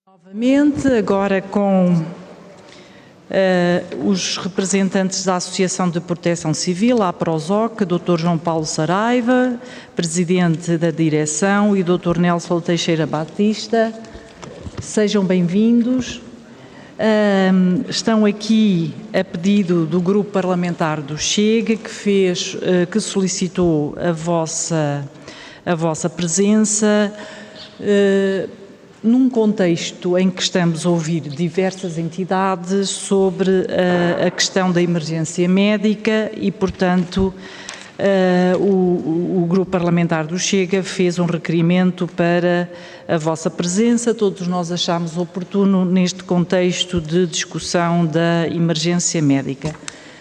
Novamente, agora com os representantes da Associação de Proteção Civil, a APROSOC, Dr. João Paulo Saraiva, Presidente da Direção, e Dr. Nelson Teixeira Batista. Sejam bem-vindos. Estão aqui a pedido do Grupo Parlamentar do Chega, que solicitou a vossa presença, num contexto em que estamos a ouvir diversas entidades sobre a questão da emergência médica e, portanto, o Grupo Parlamentar do Chega fez um requerimento para a vossa presença. Todos nós achamos oportuno neste contexto de discussão da emergência médica.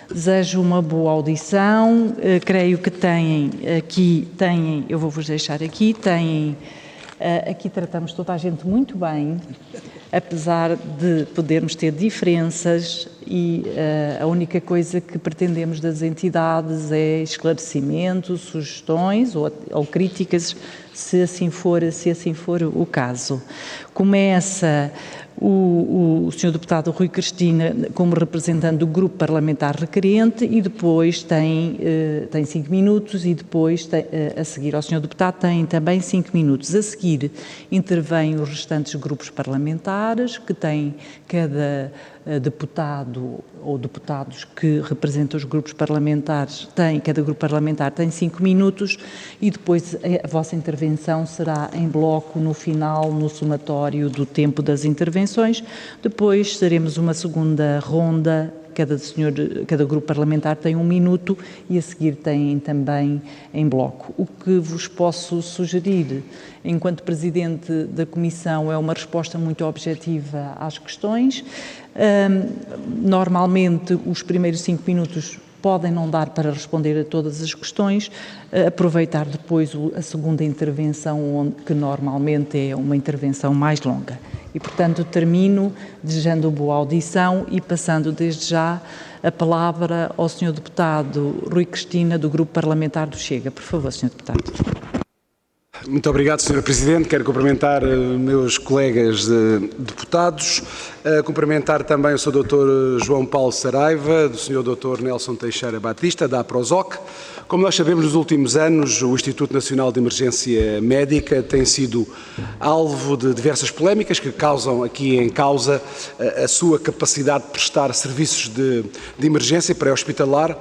Desejo uma boa audição. Creio que eu vou-vos deixar aqui, aqui tratamos toda a gente muito bem, apesar de podermos ter diferenças, e a única coisa que pretendemos das entidades é esclarecimentos, sugestões ou críticas, se assim for o caso. Começa o Sr. Deputado Rui Cristina como representante do Grupo Parlamentar Requerente, e depois tem 5 minutos, e depois a seguir ao Sr. Deputado tem também 5 minutos. A seguir intervêm os restantes grupos parlamentares, que têm cada deputado ou deputados que representam os grupos parlamentares, cada grupo parlamentar tem 5 minutos, e depois a vossa intervenção será em bloco no final, no somatório do tempo das intervenções. Depois teremos uma segunda ronda, cada grupo parlamentar tem 1 minuto, e a seguir têm também em bloco. O que vos posso sugerir, enquanto Presidente da Comissão, é uma resposta muito objetiva às questões. Normalmente, os primeiros 5 minutos podem não dar para responder a todas as questões, aproveitar depois a segunda intervenção, que normalmente é uma intervenção mais longa. E, portanto, termino desejando boa audição e passando desde já a palavra ao Sr. Deputado Rui Cristina, do Grupo Parlamentar do Chega. Por favor, Sr. Deputado. Muito obrigado, Sra. Presidente. Quero cumprimentar meus colegas deputados, cumprimentar também o Sr. Dr. João Paulo Saraiva, do Sr. Dr. Nelson Teixeira Batista, da APROSOC. Como nós sabemos, nos últimos anos, o Instituto Nacional de Emergência Médica tem sido alvo de diversas polémicas que causam aqui em causa a sua capacidade de prestar serviços de emergência pré-hospitalar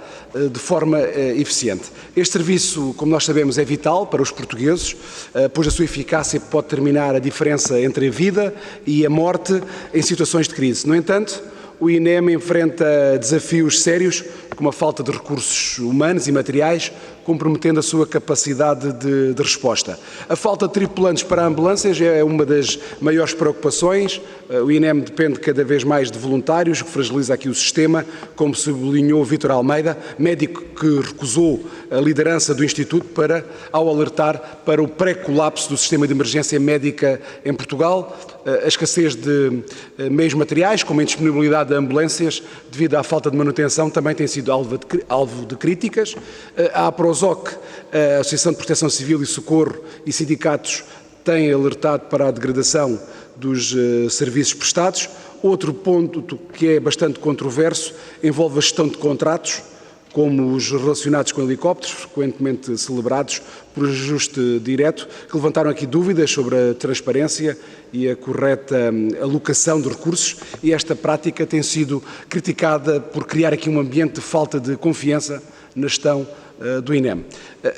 de forma eficiente. Este serviço, como nós sabemos, é vital para os portugueses, pois a sua eficácia pode determinar a diferença entre a vida e a morte em situações de crise. No entanto, o INEM enfrenta desafios sérios, como a falta de recursos humanos e materiais, comprometendo a sua capacidade de resposta. A falta de tripulantes para ambulâncias é uma das maiores preocupações. O INEM depende cada vez mais de voluntários, o que fragiliza aqui o sistema, como sublinhou Vítor Almeida, médico que recusou a liderança do Instituto ao alertar para o pré-colapso do sistema de emergência médica em Portugal. A escassez de meios materiais, como a indisponibilidade de ambulâncias, devido à falta de manutenção, também tem sido alvo de críticas. A APROSOC, a Associação de Proteção Civil e Socorro, e sindicatos têm alertado para a degradação dos serviços prestados. Outro ponto que é bastante controverso envolve a gestão de contratos, como os relacionados com helicópteros, frequentemente celebrados por ajuste direto, que levantaram aqui dúvidas sobre a transparência e a correta alocação de recursos, e esta prática tem sido criticada por criar aqui um ambiente de falta de confiança na gestão do INEM.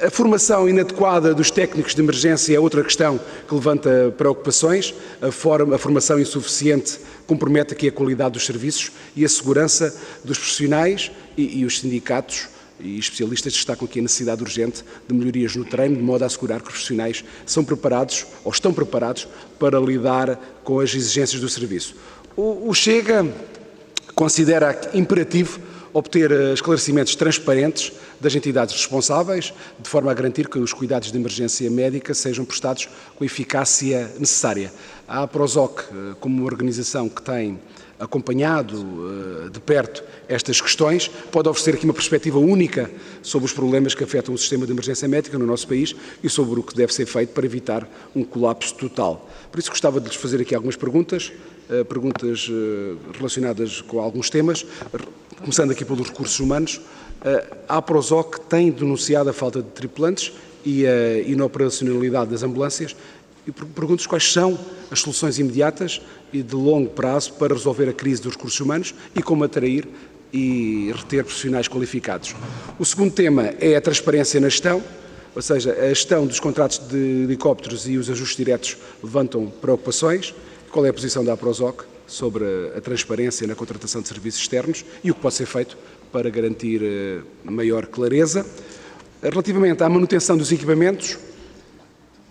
A formação inadequada dos técnicos de emergência é outra questão que levanta preocupações. A formação insuficiente compromete aqui a qualidade dos serviços e a segurança dos profissionais, e os sindicatos e especialistas destacam aqui a necessidade urgente de melhorias no treino, de modo a assegurar que os profissionais são preparados ou estão preparados para lidar com as exigências do serviço. O Chega considera imperativo obter esclarecimentos transparentes das entidades responsáveis, de forma a garantir que os cuidados de emergência médica sejam prestados com a eficácia necessária. A APROSOC, como uma organização que tem acompanhado de perto estas questões, pode oferecer aqui uma perspectiva única sobre os problemas que afetam o sistema de emergência médica no nosso país e sobre o que deve ser feito para evitar um colapso total. Por isso gostava de lhes fazer aqui algumas perguntas relacionadas com alguns temas, começando aqui pelos recursos humanos. A APROSOC tem denunciado a falta de tripulantes e a inoperacionalidade das ambulâncias e pergunto-vos quais são as soluções imediatas e de longo prazo para resolver a crise dos recursos humanos e como atrair e reter profissionais qualificados. O segundo tema é a transparência na gestão, ou seja, a gestão dos contratos de helicópteros e os ajustes diretos levantam preocupações. Qual é a posição da APROSOC sobre a transparência na contratação de serviços externos e o que pode ser feito para garantir maior clareza? Relativamente à manutenção dos equipamentos,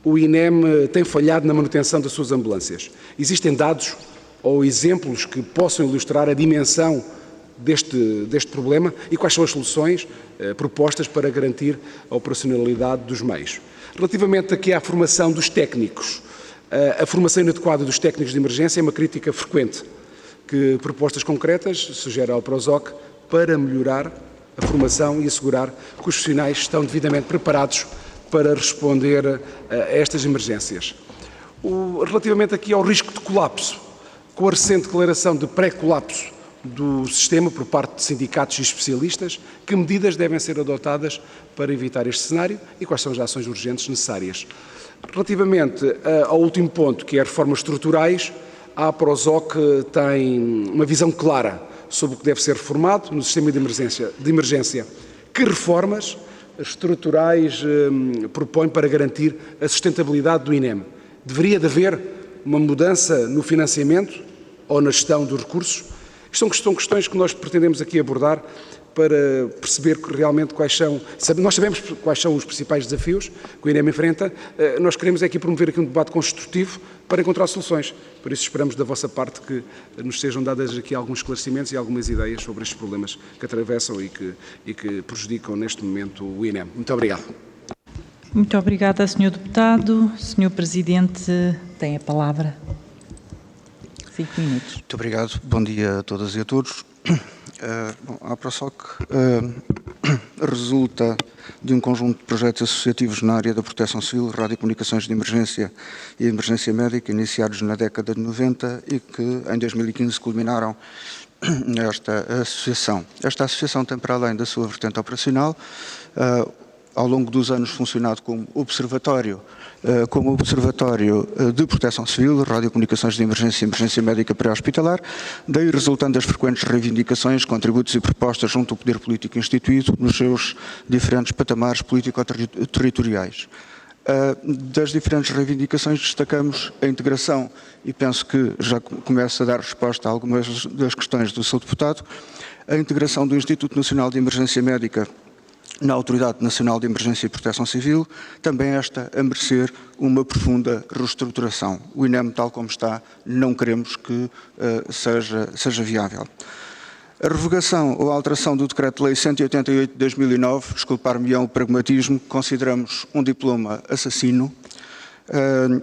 o INEM tem falhado na manutenção das suas ambulâncias. Existem dados ou exemplos que possam ilustrar a dimensão deste problema e quais são as soluções propostas para garantir a operacionalidade dos meios? Relativamente aqui à formação dos técnicos, a formação inadequada dos técnicos de emergência é uma crítica frequente. Que propostas concretas sugere a APROSOC para melhorar a formação e assegurar que os profissionais estão devidamente preparados para responder a estas emergências? Relativamente aqui ao risco de colapso, com a recente declaração de pré-colapso do sistema por parte de sindicatos e especialistas, que medidas devem ser adotadas para evitar este cenário e quais são as ações urgentes necessárias? Relativamente ao último ponto, que é reformas estruturais, a APROSOC tem uma visão clara sobre o que deve ser reformado no sistema de emergência. Que reformas estruturais propõe para garantir a sustentabilidade do INEM? Deveria de haver uma mudança no financiamento ou na gestão dos recursos? Isto são questões que nós pretendemos aqui abordar para perceber realmente quais são... Nós sabemos quais são os principais desafios que o INEM enfrenta. Nós queremos aqui promover aqui um debate construtivo para encontrar soluções. Por isso esperamos da vossa parte que nos sejam dadas aqui alguns esclarecimentos e algumas ideias sobre estes problemas que atravessam e que prejudicam neste momento o INEM. Muito obrigado. Muito obrigada, Sr. Deputado. Sr. Presidente, tem a palavra. 5 minutos. Muito obrigado. Bom dia a todas e a todos. A APROSOC resulta de um conjunto de projetos associativos na área da proteção civil, radiocomunicações de emergência e emergência médica, iniciados na década de 90 e que em 2015 culminaram nesta associação. Esta associação tem, para além da sua vertente operacional, ao longo dos anos funcionado como observatório de proteção civil, radiocomunicações de emergência e emergência médica pré-hospitalar, daí resultando as frequentes reivindicações, contributos e propostas junto ao poder político instituído nos seus diferentes patamares político-territoriais. Das diferentes reivindicações destacamos a integração, e penso que já começa a dar resposta a algumas das questões do Sr. Deputado, a integração do Instituto Nacional de Emergência Médica na Autoridade Nacional de Emergência e Proteção Civil, também esta a merecer uma profunda reestruturação. O INEM, tal como está, não queremos que seja viável. A revogação ou a alteração do Decreto-Lei 188 de 2009, desculpar-me-ão o pragmatismo, consideramos um diploma assassino,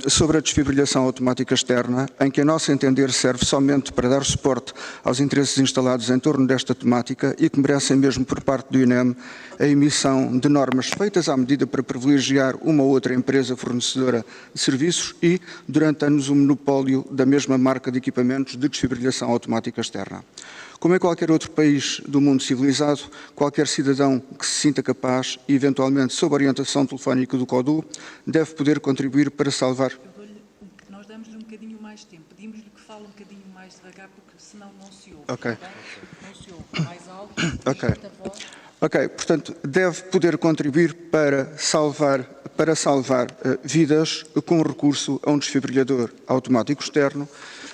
sobre a desfibrilhação automática externa, em que a nosso entender serve somente para dar suporte aos interesses instalados em torno desta temática e que merecem mesmo por parte do INEM a emissão de normas feitas à medida para privilegiar uma ou outra empresa fornecedora de serviços e, durante anos, o monopólio da mesma marca de equipamentos de desfibrilhação automática externa. Como em qualquer outro país do mundo civilizado, qualquer cidadão que se sinta capaz e, eventualmente, sob orientação telefónica do CODU, deve poder contribuir para salvar... Nós damos-lhe um bocadinho mais tempo. Pedimos-lhe que fale um bocadinho mais devagar, porque senão não se ouve. Ok. Não se ouve. Mais alto, Ok. a voz. Ok, portanto, deve poder contribuir para salvar vidas com recurso a um desfibrilhador automático externo,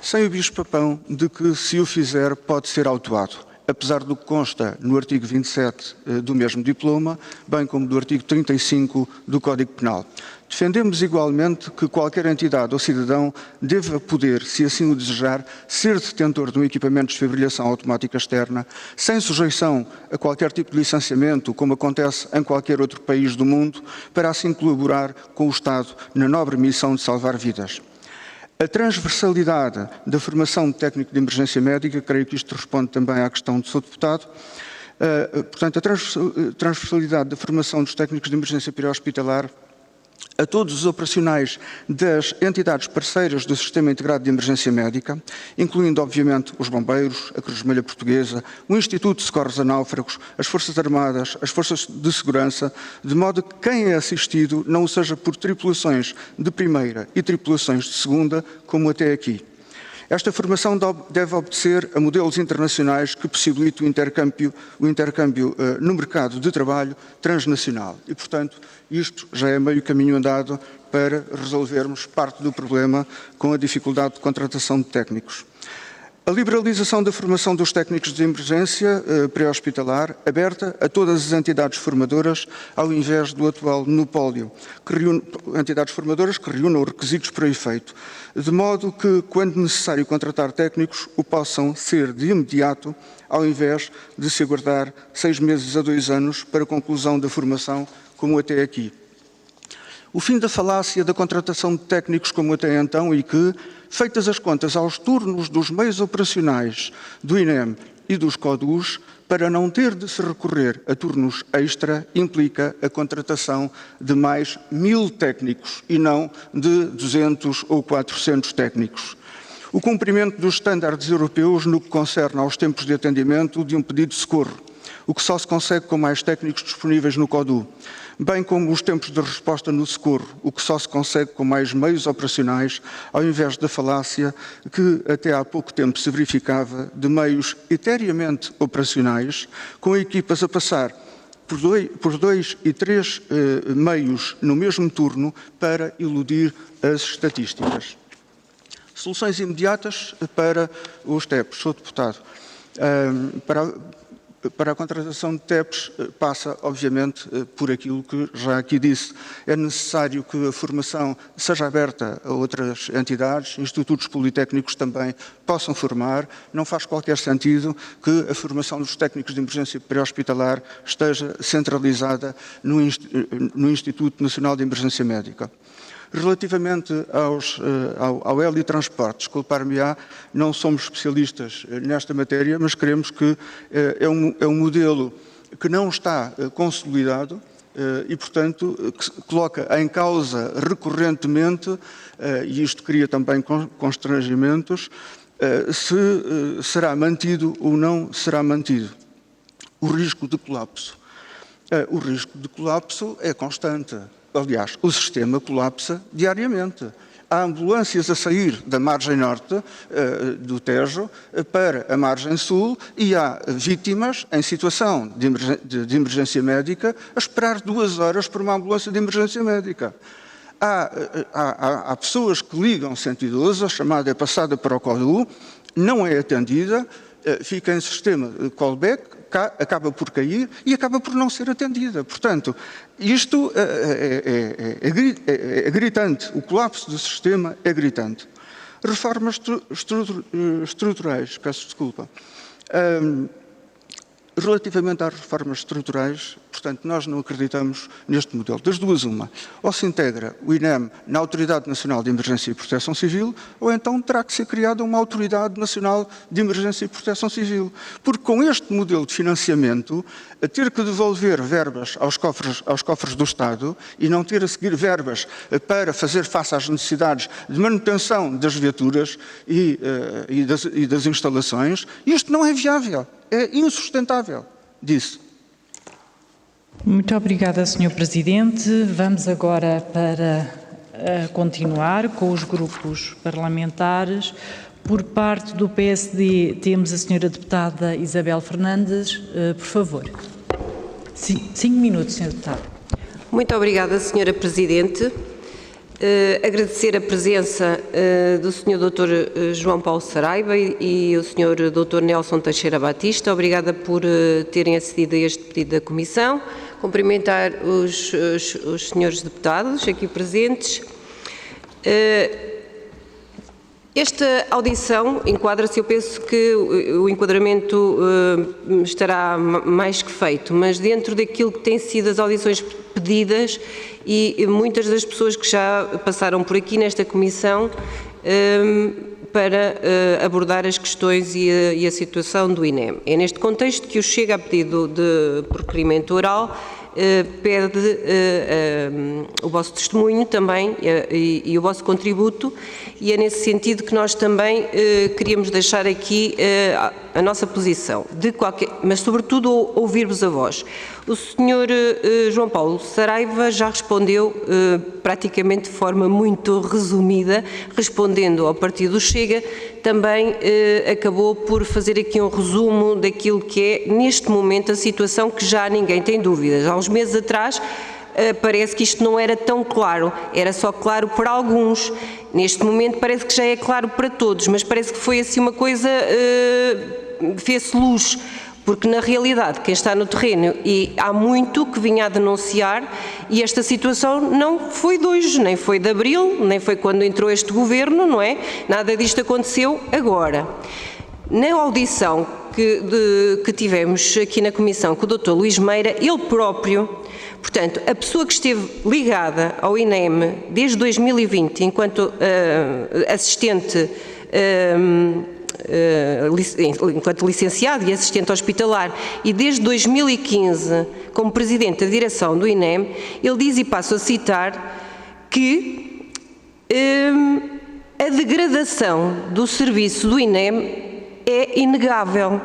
sem o bicho-papão de que, se o fizer, pode ser autuado, apesar do que consta no artigo 27 do mesmo diploma, bem como do artigo 35 do Código Penal. Defendemos igualmente que qualquer entidade ou cidadão deva poder, se assim o desejar, ser detentor de um equipamento de desfibrilação automática externa, sem sujeição a qualquer tipo de licenciamento, como acontece em qualquer outro país do mundo, para assim colaborar com o Estado na nobre missão de salvar vidas. A transversalidade da formação de técnico de emergência médica, creio que isto responde também à questão do Sr. Deputado, portanto, a transversalidade da formação dos técnicos de emergência pré-hospitalar a todos os operacionais das entidades parceiras do Sistema Integrado de Emergência Médica, incluindo, obviamente, os bombeiros, a Cruz Vermelha Portuguesa, o Instituto de Socorros a Náufragos, as Forças Armadas, as Forças de Segurança, de modo que quem é assistido não o seja por tripulações de primeira e tripulações de segunda, como até aqui. Esta formação deve obedecer a modelos internacionais que possibilitam o intercâmbio no mercado de trabalho transnacional. E, portanto, isto já é meio caminho andado para resolvermos parte do problema com a dificuldade de contratação de técnicos. A liberalização da formação dos técnicos de emergência pré-hospitalar, aberta a todas as entidades formadoras, ao invés do atual monopólio, entidades formadoras que reúnam os requisitos para efeito, de modo que, quando necessário contratar técnicos, o possam ser de imediato, ao invés de se aguardar 6 meses a 2 anos para a conclusão da formação, como até aqui. O fim da falácia da contratação de técnicos como até então e que, feitas as contas aos turnos dos meios operacionais do INEM e dos CODUs, para não ter de se recorrer a turnos extra, implica a contratação de mais 1000 técnicos e não de 200 ou 400 técnicos. O cumprimento dos estándares europeus no que concerne aos tempos de atendimento de um pedido de socorro, o que só se consegue com mais técnicos disponíveis no CODU, bem como os tempos de resposta no socorro, o que só se consegue com mais meios operacionais, ao invés da falácia que até há pouco tempo se verificava de meios eteriamente operacionais, com equipas a passar por 2 e 3 meios no mesmo turno para iludir as estatísticas. Soluções imediatas para os TEPs. Sr. Deputado, para a contratação de TEPs passa, obviamente, por aquilo que já aqui disse. É necessário que a formação seja aberta a outras entidades, institutos politécnicos também possam formar. Não faz qualquer sentido que a formação dos técnicos de emergência pré-hospitalar esteja centralizada no Instituto Nacional de Emergência Médica. Relativamente ao helitransporte, desculpar-me-á, não somos especialistas nesta matéria, mas creemos que é um modelo que não está consolidado e, portanto, que coloca em causa recorrentemente, e isto cria também constrangimentos, se será mantido ou não será mantido. O risco de colapso. O risco de colapso é constante. Aliás, o sistema colapsa diariamente. Há ambulâncias a sair da margem norte do Tejo para a margem sul e há vítimas em situação de emergência médica a esperar 2 horas por uma ambulância de emergência médica. Há pessoas que ligam 112, a chamada é passada para o CODU, não é atendida, fica em sistema de callback, acaba por cair e acaba por não ser atendida. Portanto, isto é gritante, o colapso do sistema é gritante. Reformas estruturais, peço desculpa. Relativamente às reformas estruturais, portanto, nós não acreditamos neste modelo. Das duas, uma. Ou se integra o INEM na Autoridade Nacional de Emergência e Proteção Civil, ou então terá que ser criada uma Autoridade Nacional de Emergência e Proteção Civil. Porque com este modelo de financiamento, a ter que devolver verbas aos cofres do Estado e não ter a seguir verbas para fazer face às necessidades de manutenção das viaturas e das instalações, isto não é viável. É insustentável, disse. Muito obrigada, Sr. Presidente. Vamos agora para continuar com os grupos parlamentares. Por parte do PSD, temos a Sra. Deputada Isabel Fernandes. Por favor. 5 minutos, Sr. Deputado. Muito obrigada, Sra. Presidente. Agradecer a presença do Sr. Dr. João Paulo Saraiva e o Sr. Dr. Nelson Teixeira Batista. Obrigada por terem acedido a este pedido da Comissão. cumprimentar os senhores deputados aqui presentes. Esta audição enquadra-se, eu penso que o enquadramento estará mais que feito, mas dentro daquilo que têm sido as audições pedidas e muitas das pessoas que já passaram por aqui nesta comissão para abordar as questões e a situação do INEM. É neste contexto que o Chega, a pedido por requerimento oral, pede o vosso testemunho também e o vosso contributo, e é nesse sentido que nós também queríamos deixar aqui a nossa posição, mas sobretudo ouvir-vos a vós. O Sr. João Paulo Saraiva já respondeu praticamente de forma muito resumida, respondendo ao Partido do Chega, também acabou por fazer aqui um resumo daquilo que é neste momento a situação, que já ninguém tem dúvidas. Há uns meses atrás parece que isto não era tão claro, era só claro para alguns. Neste momento parece que já é claro para todos, mas parece que foi assim uma coisa, fez-se luz, porque na realidade quem está no terreno, e há muito que vinha a denunciar, e esta situação não foi de hoje, nem foi de abril, nem foi quando entrou este governo, não é? Nada disto aconteceu agora. Na audição que tivemos aqui na Comissão com o Dr. Luís Meira, ele próprio, portanto, a pessoa que esteve ligada ao INEM desde 2020 enquanto assistente, enquanto licenciado e assistente hospitalar, e desde 2015 como presidente da direção do INEM, ele diz, e passo a citar, que a degradação do serviço do INEM é inegável.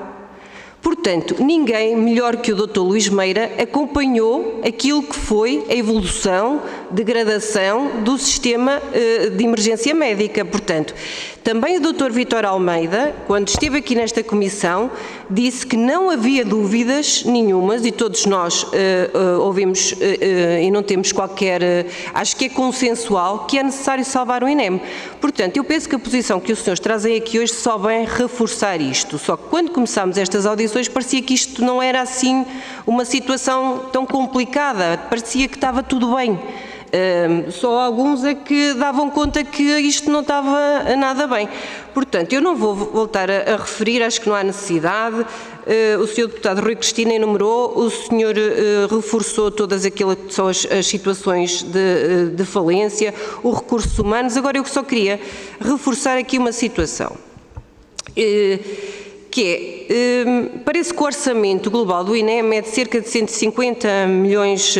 Portanto, ninguém melhor que o Dr. Luís Meira acompanhou aquilo que foi a evolução, degradação do sistema de emergência médica. Portanto, também o Dr. Vítor Almeida, quando esteve aqui nesta comissão, disse que não havia dúvidas nenhumas, e todos nós ouvimos e não temos qualquer, acho que é consensual, que é necessário salvar o INEM. Portanto, eu penso que a posição que os senhores trazem aqui hoje só vem reforçar isto. Só que quando começámos estas audições parecia que isto não era assim uma situação tão complicada, parecia que estava tudo bem. Só alguns é que davam conta que isto não estava nada bem. Portanto, eu não vou voltar a referir, acho que não há necessidade. O Sr. Deputado Rui Cristina enumerou, o Sr. Reforçou todas aquelas que são as situações de falência, os recursos humanos. Agora, eu só queria reforçar aqui uma situação, que é, parece que o orçamento global do INEM é de cerca de 150 milhões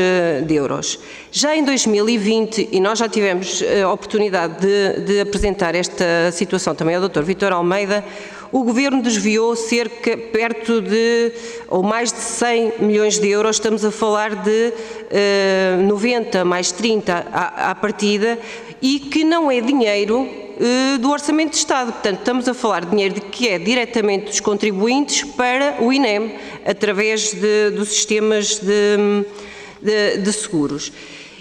de euros. Já em 2020, e nós já tivemos a oportunidade de apresentar esta situação também ao Dr. Vítor Almeida, o Governo desviou perto de, ou mais de 100 milhões de euros, estamos a falar de 90 mais 30 à partida, e que não é dinheiro do Orçamento de Estado. Portanto, estamos a falar de dinheiro que é diretamente dos contribuintes para o INEM, através dos sistemas de seguros.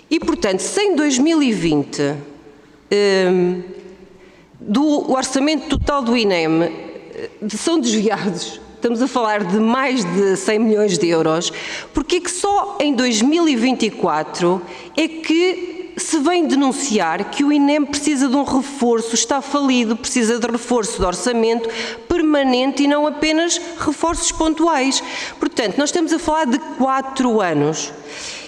E, portanto, se em 2020 do orçamento total do INEM são desviados, estamos a falar de mais de 100 milhões de euros, porque é que só em 2024 é que se vem denunciar que o INEM precisa de um reforço, está falido, precisa de reforço de orçamento permanente e não apenas reforços pontuais? Portanto, nós estamos a falar de 4 anos.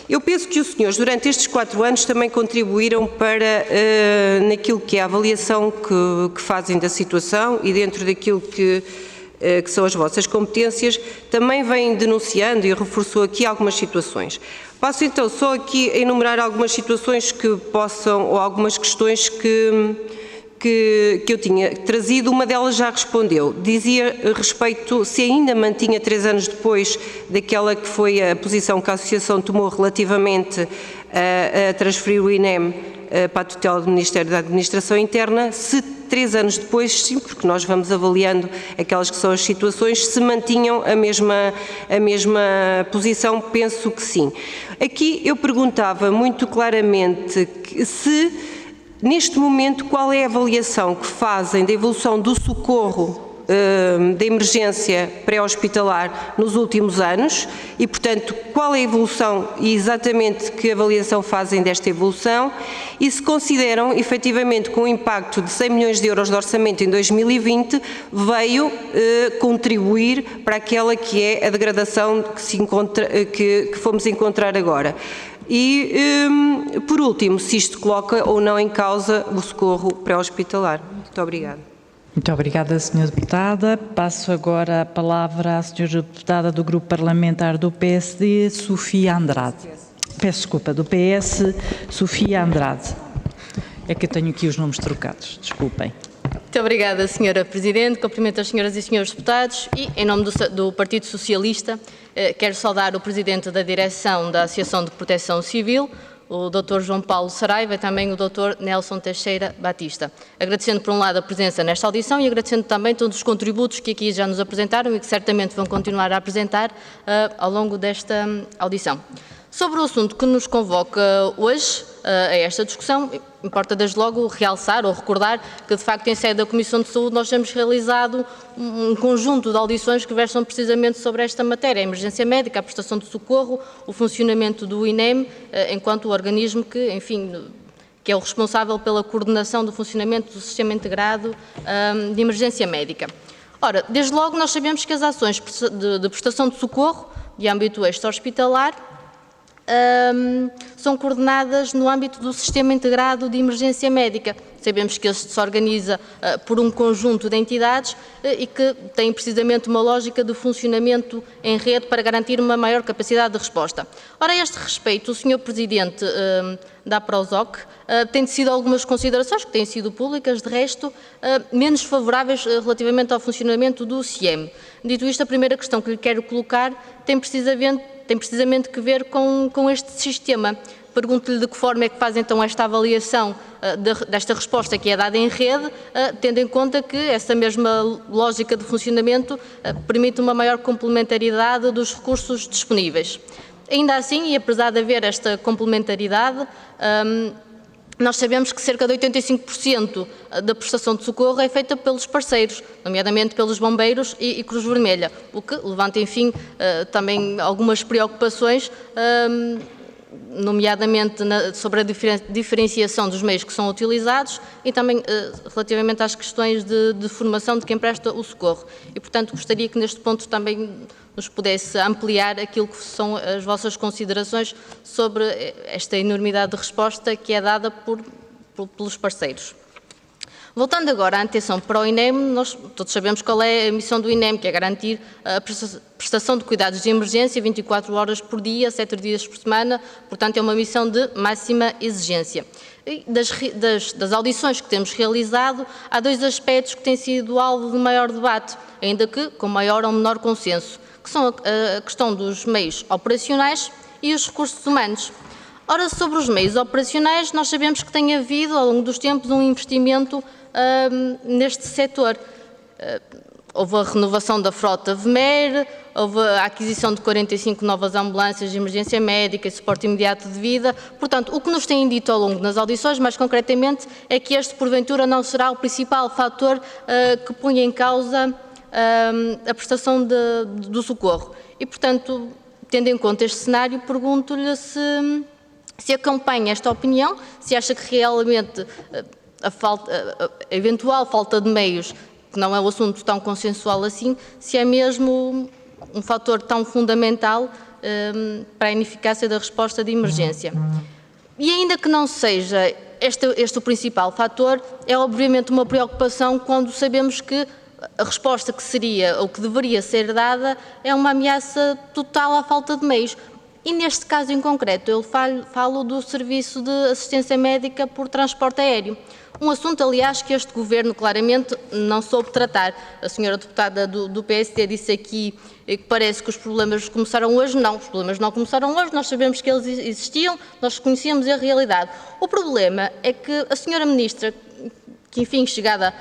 Eu penso que os senhores, durante estes 4 anos, também contribuíram para, naquilo que é a avaliação que fazem da situação e dentro daquilo que são as vossas competências, também vêm denunciando, e reforçou aqui algumas situações. Passo então só aqui a enumerar algumas situações que possam, ou algumas questões que eu tinha trazido. Uma delas já respondeu, dizia respeito se ainda mantinha 3 anos depois daquela que foi a posição que a Associação tomou relativamente a transferir o INEM para a tutela do Ministério da Administração Interna, se 3 anos depois, sim, porque nós vamos avaliando aquelas que são as situações, se mantinham a mesma posição, penso que sim. Aqui eu perguntava muito claramente se, neste momento, qual é a avaliação que fazem da evolução do socorro da emergência pré-hospitalar nos últimos anos e, portanto, qual é a evolução e exatamente que avaliação fazem desta evolução e se consideram, efetivamente, que o impacto de 100 milhões de euros de orçamento em 2020 veio contribuir para aquela que é a degradação que fomos encontrar agora. E, por último, se isto coloca ou não em causa o socorro pré-hospitalar. Muito obrigada. Muito obrigada, Sra. Deputada. Passo agora a palavra à Sra. Deputada do Grupo Parlamentar do PSD, Sofia Andrade. Peço desculpa, do PS, Sofia Andrade. É que eu tenho aqui os nomes trocados, desculpem. Muito obrigada, Sra. Presidente. Cumprimento as senhoras e senhores deputados e, em nome do Partido Socialista, quero saudar o Presidente da Direção da Associação de Proteção Civil, o Dr. João Paulo Saraiva e também o Dr. Nelson Teixeira Batista. Agradecendo, por um lado, a presença nesta audição e agradecendo também todos os contributos que aqui já nos apresentaram e que certamente vão continuar a apresentar ao longo desta audição. Sobre o assunto que nos convoca hoje a esta discussão, importa desde logo realçar ou recordar que, de facto, em sede da Comissão de Saúde nós temos realizado um conjunto de audições que versam precisamente sobre esta matéria, a emergência médica, a prestação de socorro, o funcionamento do INEM, enquanto organismo que, enfim, que é o responsável pela coordenação do funcionamento do Sistema Integrado de Emergência Médica. Ora, desde logo nós sabemos que as ações de prestação de socorro de âmbito extra-hospitalar são coordenadas no âmbito do Sistema Integrado de Emergência Médica. Sabemos que este se organiza por um conjunto de entidades e que tem precisamente uma lógica de funcionamento em rede para garantir uma maior capacidade de resposta. Ora, a este respeito, o Sr. Presidente da APROSOC tem decidido algumas considerações, que têm sido públicas, de resto, menos favoráveis relativamente ao funcionamento do CIEM. Dito isto, a primeira questão que lhe quero colocar tem precisamente que ver com este sistema. Pergunto-lhe de que forma é que faz então esta avaliação desta resposta que é dada em rede, tendo em conta que essa mesma lógica de funcionamento permite uma maior complementaridade dos recursos disponíveis. Ainda assim, e apesar de haver esta complementaridade, nós sabemos que cerca de 85% da prestação de socorro é feita pelos parceiros, nomeadamente pelos bombeiros e Cruz Vermelha, o que levanta, enfim, também algumas preocupações, nomeadamente sobre a diferenciação dos meios que são utilizados e também relativamente às questões de formação de quem presta o socorro. E, portanto, gostaria que neste ponto também nos pudesse ampliar aquilo que são as vossas considerações sobre esta enormidade de resposta que é dada pelos parceiros. Voltando agora à atenção para o INEM, nós todos sabemos qual é a missão do INEM, que é garantir a prestação de cuidados de emergência 24 horas por dia, 7 dias por semana, portanto é uma missão de máxima exigência. E das audições que temos realizado, há dois aspectos que têm sido alvo de maior debate, ainda que com maior ou menor consenso, que são a questão dos meios operacionais e os recursos humanos. Ora, sobre os meios operacionais, nós sabemos que tem havido, ao longo dos tempos, um investimento neste setor. Houve a renovação da frota VMER, houve a aquisição de 45 novas ambulâncias de emergência médica e suporte imediato de vida. Portanto, o que nos têm dito ao longo das audições, mais concretamente, é que este, porventura, não será o principal fator que ponha em causa a prestação do socorro. E, portanto, tendo em conta este cenário, pergunto-lhe se acompanha esta opinião, se acha que realmente a eventual falta de meios, que não é um assunto tão consensual assim, se é mesmo um fator tão fundamental para a ineficácia da resposta de emergência. E ainda que não seja este o principal fator, é obviamente uma preocupação quando sabemos que a resposta que seria ou que deveria ser dada é uma ameaça total à falta de meios. E neste caso em concreto, eu falo do Serviço de Assistência Médica por Transporte Aéreo. Um assunto, aliás, que este Governo claramente não soube tratar. A senhora deputada do PSD disse aqui que parece que os problemas começaram hoje. Não, os problemas não começaram hoje, nós sabemos que eles existiam, nós conhecíamos a realidade. O problema é que a senhora Ministra, que enfim, chegada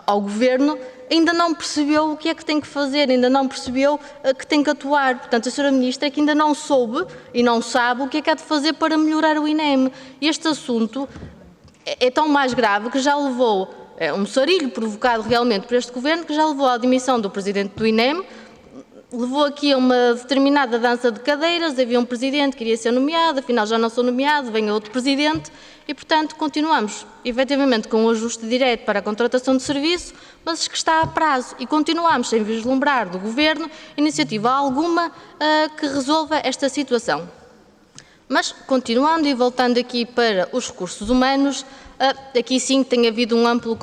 ao Governo, ainda não percebeu o que é que tem que fazer, ainda não percebeu que tem que atuar. Portanto, a senhora Ministra é que ainda não soube e não sabe o que é que há de fazer para melhorar o INEM. Este assunto é tão mais grave que já levou um sarilho provocado realmente por este Governo, que já levou à admissão do Presidente do INEM, levou aqui a uma determinada dança de cadeiras. Havia um Presidente que iria ser nomeado, afinal já não sou nomeado, vem outro Presidente, e portanto continuamos efetivamente com um ajuste direto para a contratação de serviço, mas que está a prazo, e continuamos sem vislumbrar do Governo iniciativa alguma que resolva esta situação. Mas, continuando e voltando aqui para os recursos humanos, aqui sim tem havido um amplo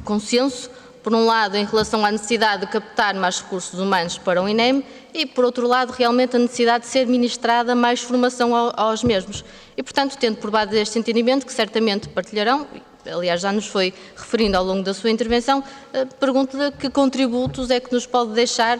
consenso, por um lado, em relação à necessidade de captar mais recursos humanos para o INEM e, por outro lado, realmente a necessidade de ser ministrada mais formação aos mesmos. E, portanto, tendo por base este entendimento, que certamente partilharão, aliás, já nos foi referindo ao longo da sua intervenção, pergunto-lhe que contributos é que nos pode deixar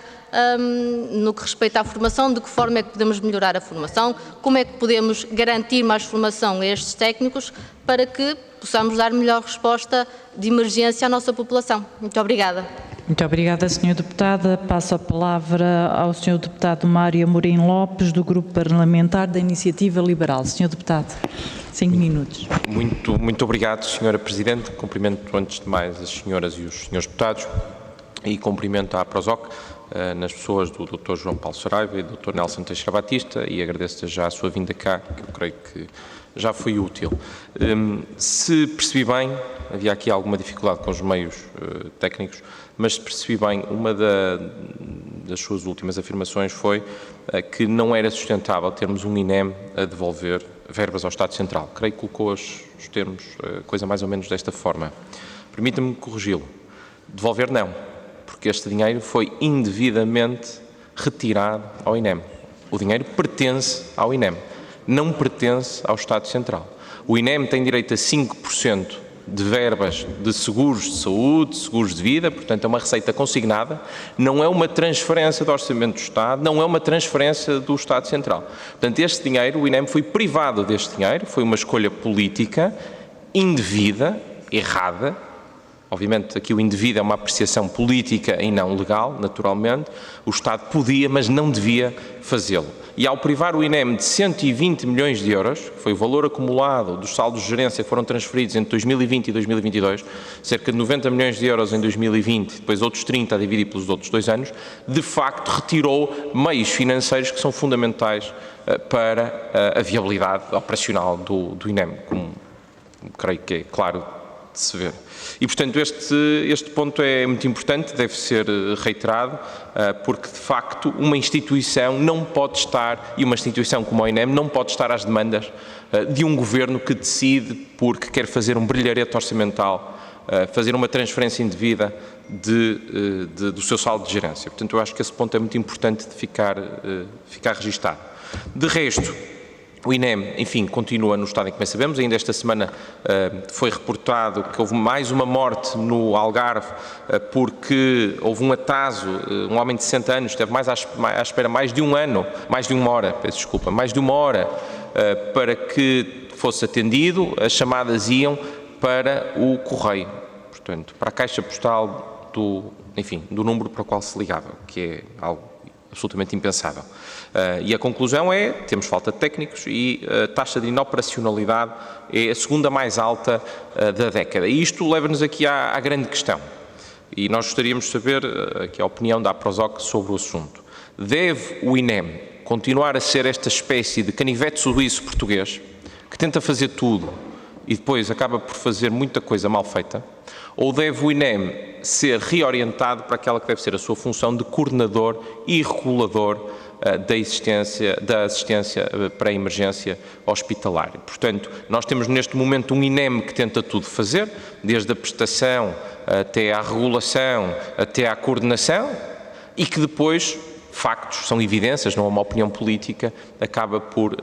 no que respeita à formação, de que forma é que podemos melhorar a formação, como é que podemos garantir mais formação a estes técnicos para que possamos dar melhor resposta de emergência à nossa população. Muito obrigada. Muito obrigada, Sra. Deputada. Passo a palavra ao Sr. Deputado Mário Amorim Lopes, do Grupo Parlamentar da Iniciativa Liberal. Sr. Deputado, 5 minutos. Muito obrigado, Sra. Presidente. Cumprimento, antes de mais, as senhoras e os senhores deputados e cumprimento a APROSOC, nas pessoas do Dr. João Paulo Saraiva e do Dr. Nelson Teixeira Batista, e agradeço já a sua vinda cá, que eu creio que já foi útil. Se percebi bem, havia aqui alguma dificuldade com os meios técnicos, mas se percebi bem, uma das suas últimas afirmações foi que não era sustentável termos um INEM a devolver verbas ao Estado Central. Creio que colocou os termos, coisa mais ou menos desta forma. Permita-me corrigi-lo. Devolver não, porque este dinheiro foi indevidamente retirado ao INEM. O dinheiro pertence ao INEM, não pertence ao Estado Central. O INEM tem direito a 5% de verbas de seguros de saúde, seguros de vida, portanto é uma receita consignada, não é uma transferência do Orçamento do Estado, não é uma transferência do Estado Central. Portanto, este dinheiro, o INEM foi privado deste dinheiro, foi uma escolha política, indevida, errada. Obviamente, aqui o indevido é uma apreciação política e não legal, naturalmente. O Estado podia, mas não devia fazê-lo. E ao privar o INEM de 120 milhões de euros, que foi o valor acumulado dos saldos de gerência que foram transferidos entre 2020 e 2022, cerca de 90 milhões de euros em 2020, depois outros 30 a dividir pelos outros 2 anos, de facto retirou meios financeiros que são fundamentais para a viabilidade operacional do INEM, como creio que é claro de se ver. E, portanto, este ponto é muito importante, deve ser reiterado, porque, de facto, uma instituição não pode estar, e uma instituição como a INEM, não pode estar às demandas de um governo que decide, porque quer fazer um brilharete orçamental, fazer uma transferência indevida do seu saldo de gerência. Portanto, eu acho que esse ponto é muito importante de ficar registado. De resto, o INEM, enfim, continua no estado em que bem sabemos. Ainda esta semana foi reportado que houve mais uma morte no Algarve porque houve um atraso. Um homem de 60 anos esteve à espera mais de uma hora para que fosse atendido. As chamadas iam para o correio, portanto, para a caixa postal do número para o qual se ligava, que é algo absolutamente impensável. E a conclusão é, temos falta de técnicos e a taxa de inoperacionalidade é a segunda mais alta da década. E isto leva-nos aqui à grande questão. E nós gostaríamos de saber aqui a opinião da APROSOC sobre o assunto. Deve o INEM continuar a ser esta espécie de canivete suíço português, que tenta fazer tudo e depois acaba por fazer muita coisa mal feita? Ou deve o INEM ser reorientado para aquela que deve ser a sua função de coordenador e regulador da assistência para a emergência hospitalar? Portanto, nós temos neste momento um INEM que tenta tudo fazer, desde a prestação até à regulação, até à coordenação, e que depois, factos, são evidências, não é uma opinião política, acaba por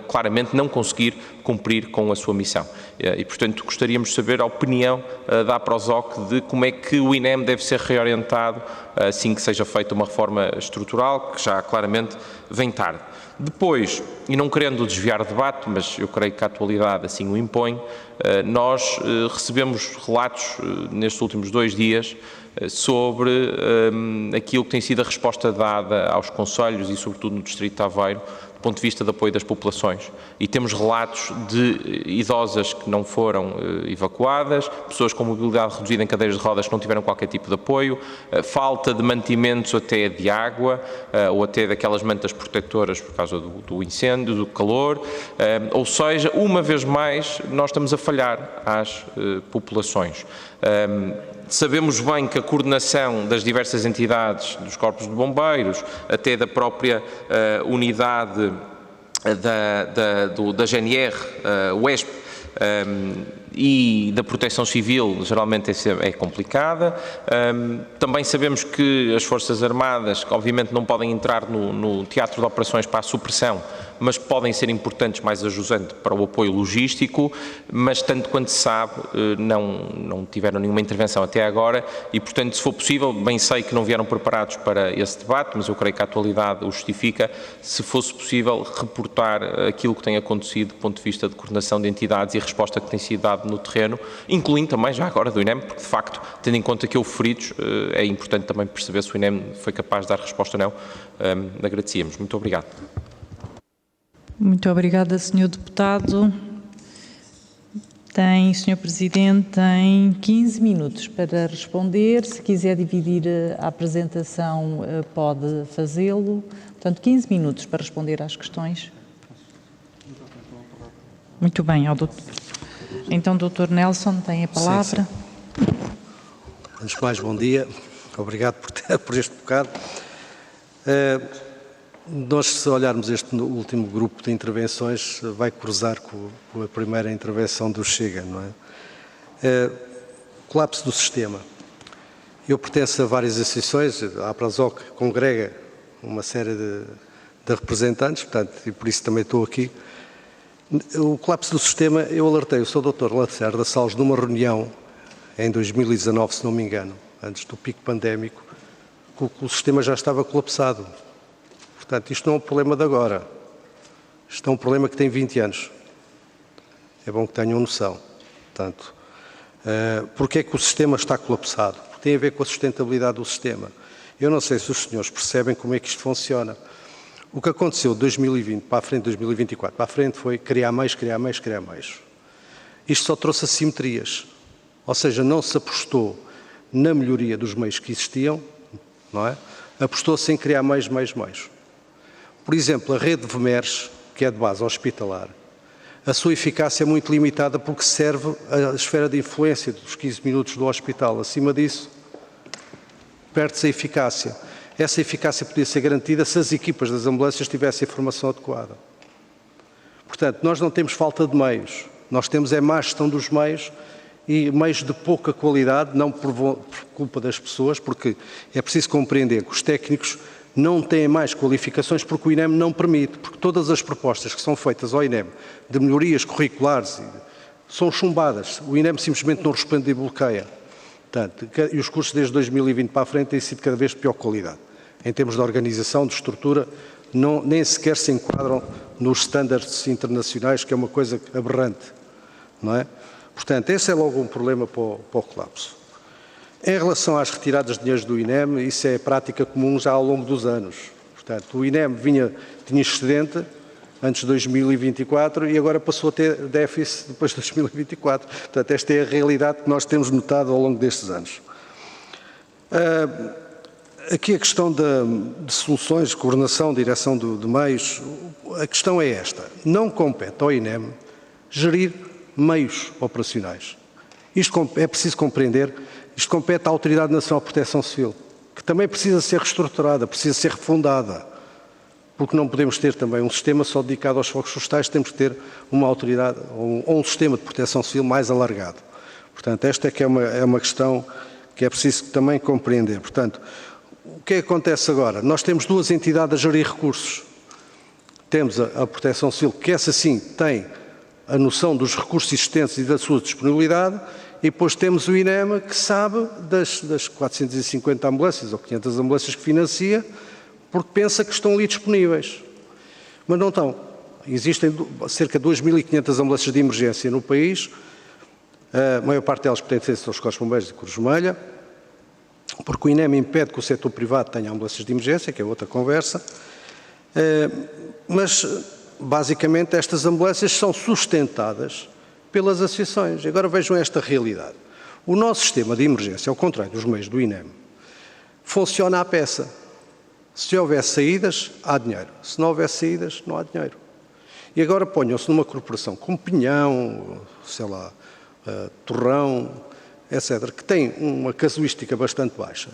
claramente não conseguir cumprir com a sua missão. E, portanto, gostaríamos de saber a opinião da APROSOC de como é que o INEM deve ser reorientado assim que seja feita uma reforma estrutural, que já claramente vem tarde. Depois, e não querendo desviar o debate, mas eu creio que a atualidade assim o impõe, nós recebemos relatos nestes últimos 2 dias sobre aquilo que tem sido a resposta dada aos concelhos e, sobretudo, no Distrito de Aveiro, do ponto de vista de apoio das populações. E temos relatos de idosas que não foram evacuadas, pessoas com mobilidade reduzida em cadeiras de rodas que não tiveram qualquer tipo de apoio, falta de mantimentos até de água ou até daquelas mantas protetoras por causa do incêndio, do calor. Ou seja, uma vez mais, nós estamos a falhar às populações. Sabemos bem que a coordenação das diversas entidades, dos corpos de bombeiros, até da própria unidade da GNR, UESP, e da Proteção Civil, geralmente é complicada. Também sabemos que as Forças Armadas, obviamente, não podem entrar no teatro de operações para a supressão, mas podem ser importantes mais ajudantes para o apoio logístico, mas tanto quanto se sabe, não tiveram nenhuma intervenção até agora e, portanto, se for possível, bem sei que não vieram preparados para esse debate, mas eu creio que a atualidade o justifica, se fosse possível reportar aquilo que tem acontecido do ponto de vista de coordenação de entidades e a resposta que tem sido dada no terreno, incluindo também já agora do INEM, porque de facto, tendo em conta que houve feridos, é importante também perceber se o INEM foi capaz de dar resposta ou não. Agradecíamos. Muito obrigado. Muito obrigada, Sr. Deputado. Sr. Presidente, tem 15 minutos para responder. Se quiser dividir a apresentação, pode fazê-lo. Portanto, 15 minutos para responder às questões. Muito bem. Então, Dr. Nelson, tem a palavra. Sim. Antes de mais, bom dia. Obrigado por este bocado. Nós, se olharmos este último grupo de intervenções, vai cruzar com a primeira intervenção do Chega, não é? Colapso do sistema. Eu pertenço a várias associações, a APRASOC congrega uma série de representantes, portanto, e por isso também estou aqui. O colapso do sistema, eu alertei o Sr. Dr. Lacerda Salles numa reunião em 2019, se não me engano, antes do pico pandémico, que o sistema já estava colapsado. Portanto, isto não é um problema de agora. Isto é um problema que tem 20 anos. É bom que tenham noção. Portanto, porque é que o sistema está colapsado? Porque tem a ver com a sustentabilidade do sistema. Eu não sei se os senhores percebem como é que isto funciona. O que aconteceu de 2020 para a frente, 2024 para a frente, foi criar mais. Isto só trouxe assimetrias. Ou seja, não se apostou na melhoria dos meios que existiam, não é? Apostou-se em criar mais. Por exemplo, a rede de VMERS, que é de base hospitalar, a sua eficácia é muito limitada porque serve à esfera de influência dos 15 minutos do hospital. Acima disso, perde-se a eficácia. Essa eficácia podia ser garantida se as equipas das ambulâncias tivessem a informação adequada. Portanto, nós não temos falta de meios, nós temos má gestão dos meios e meios de pouca qualidade, não por culpa das pessoas, porque é preciso compreender que os técnicos não têm mais qualificações porque o INEM não permite, porque todas as propostas que são feitas ao INEM de melhorias curriculares são chumbadas. O INEM simplesmente não responde e bloqueia. Portanto, e os cursos desde 2020 para a frente têm sido cada vez de pior qualidade. Em termos de organização, de estrutura, nem sequer se enquadram nos estándares internacionais, que é uma coisa aberrante, não é? Portanto, esse é logo um problema para o colapso. Em relação às retiradas de dinheiros do INEM, isso é prática comum já ao longo dos anos. Portanto, o INEM tinha excedente antes de 2024 e agora passou a ter déficit depois de 2024. Portanto, esta é a realidade que nós temos notado ao longo destes anos. Aqui a questão de soluções, de coordenação, direção de meios, a questão é esta. Não compete ao INEM gerir meios operacionais. Isto é preciso compreender. Isto compete à Autoridade Nacional de Proteção Civil, que também precisa ser reestruturada, precisa ser refundada, porque não podemos ter também um sistema só dedicado aos fogos florestais, temos que ter uma autoridade ou um sistema de proteção civil mais alargado. Portanto, esta é que é uma questão que é preciso também compreender. Portanto, o que é que acontece agora? Nós temos duas entidades a gerir recursos. Temos a Proteção Civil, que essa sim tem a noção dos recursos existentes e da sua disponibilidade, e depois temos o INEM, que sabe das 450 ambulâncias ou 500 ambulâncias que financia, porque pensa que estão ali disponíveis. Mas não estão. Existem cerca de 2.500 ambulâncias de emergência no país, a maior parte delas pertencem aos Corpos de Bombeiros de Cruz Vermelha, porque o INEM impede que o setor privado tenha ambulâncias de emergência, que é outra conversa. Mas, basicamente, estas ambulâncias são sustentadas pelas associações. Agora vejam esta realidade. O nosso sistema de emergência, ao contrário dos meios do INEM, funciona à peça. Se houver saídas, há dinheiro. Se não houver saídas, não há dinheiro. E agora ponham-se numa corporação como Pinhão, sei lá, Torrão, etc., que tem uma casuística bastante baixa,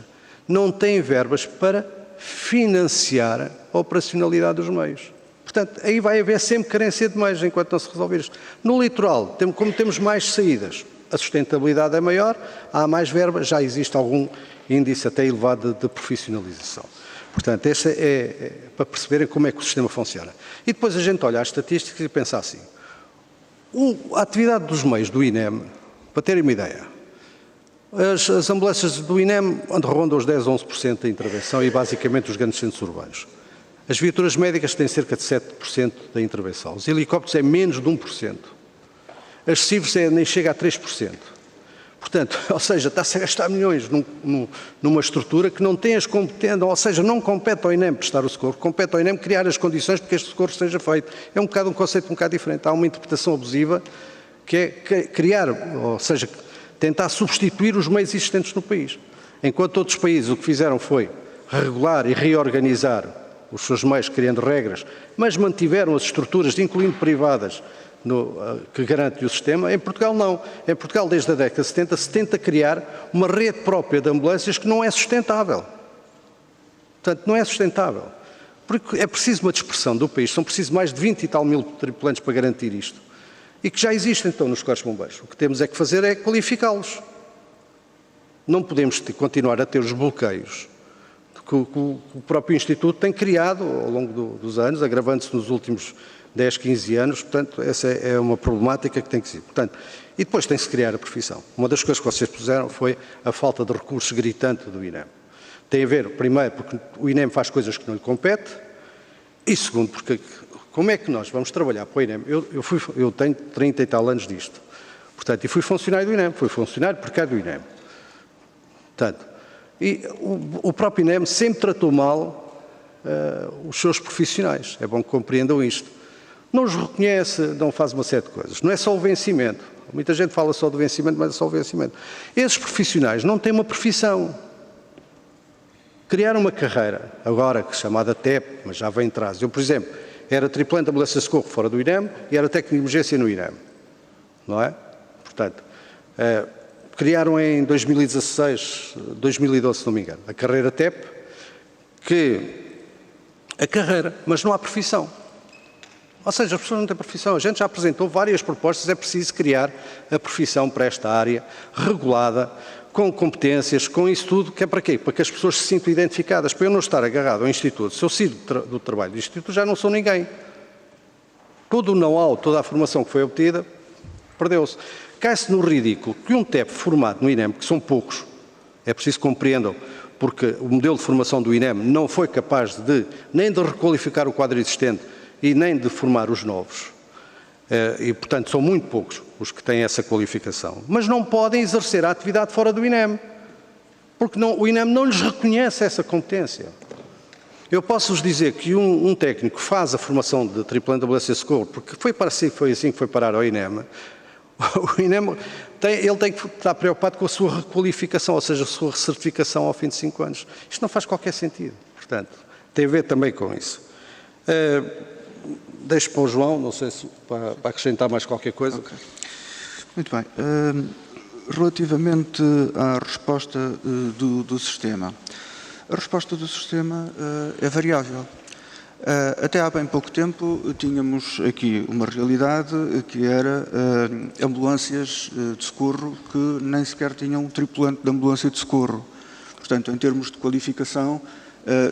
não tem verbas para financiar a operacionalidade dos meios. Portanto, aí vai haver sempre carência de meios enquanto não se resolver isto. No litoral, como temos mais saídas, a sustentabilidade é maior, há mais verbas, já existe algum índice até elevado de profissionalização. Portanto, este é para perceberem como é que o sistema funciona. E depois a gente olha as estatísticas e pensa assim, a atividade dos meios do INEM, para terem uma ideia, as ambulâncias do INEM rondam os 10 a 11% da intervenção e basicamente os grandes centros urbanos. As viaturas médicas têm cerca de 7% da intervenção. Os helicópteros é menos de 1%. As CIVs nem chega a 3%. Portanto, ou seja, está-se a gastar milhões numa estrutura que não tem as competências, ou seja, não compete ao INEM prestar o socorro, compete ao INEM criar as condições para que este socorro seja feito. É um conceito um bocado diferente. Há uma interpretação abusiva que é criar, ou seja, tentar substituir os meios existentes no país. Enquanto outros países o que fizeram foi regular e reorganizar os seus meios, criando regras, mas mantiveram as estruturas, incluindo privadas, que garantem o sistema. Em Portugal não. Em Portugal, desde a década de 70, se tenta criar uma rede própria de ambulâncias que não é sustentável. Portanto, não é sustentável. Porque é preciso uma dispersão do país, são precisos mais de 20 e tal mil tripulantes para garantir isto. E que já existem, então, nos corpos de bombeiros. O que temos é que fazer é qualificá-los. Não podemos continuar a ter os bloqueios que o próprio Instituto tem criado ao longo dos anos, agravando-se nos últimos 10, 15 anos, portanto, essa é uma problemática que tem que ser. Portanto, e depois tem-se criar a profissão. Uma das coisas que vocês puseram foi a falta de recursos gritante do INEM. Tem a ver, primeiro, porque o INEM faz coisas que não lhe compete, e segundo, porque como é que nós vamos trabalhar para o INEM? Eu tenho 30 e tal anos disto, portanto, e fui funcionário do INEM, fui funcionário precário do INEM. Portanto, e o próprio INEM sempre tratou mal os seus profissionais, é bom que compreendam isto. Não os reconhece, não faz uma série de coisas. Não é só o vencimento. Muita gente fala só do vencimento, mas é só o vencimento. Esses profissionais não têm uma profissão. Criaram uma carreira, agora chamada TEP, mas já vem atrás. Eu, por exemplo, era tripulante de ambulância de socorro fora do INEM e era técnico de emergência no INEM. Não é? Portanto, criaram em 2016, 2012, se não me engano, a carreira TEP, mas não há profissão. Ou seja, as pessoas não têm profissão. A gente já apresentou várias propostas, é preciso criar a profissão para esta área, regulada, com competências, com isso tudo, que é para quê? Para que as pessoas se sintam identificadas, para eu não estar agarrado ao Instituto. Se eu sair do trabalho do Instituto, já não sou ninguém. Todo o know-how, toda a formação que foi obtida, perdeu-se. Cai-se no ridículo que um TEP formado no INEM, que são poucos, é preciso que compreendam, porque o modelo de formação do INEM não foi capaz nem de requalificar o quadro existente, e nem de formar os novos. E, portanto, são muito poucos os que têm essa qualificação. Mas não podem exercer a atividade fora do INEM, porque o INEM não lhes reconhece essa competência. Eu posso-vos dizer que um técnico faz a formação de tripulante de ambulância de socorro, porque foi assim que foi parar ao INEM, o INEM ele tem que estar preocupado com a sua requalificação, ou seja, a sua certificação ao fim de 5 anos. Isto não faz qualquer sentido. Portanto, tem a ver também com isso. Deixo para o João, não sei se para acrescentar mais qualquer coisa. Okay. Muito bem. Relativamente à resposta do sistema. A resposta do sistema é variável. Até há bem pouco tempo tínhamos aqui uma realidade que era ambulâncias de socorro que nem sequer tinham um tripulante de ambulância de socorro. Portanto, em termos de qualificação,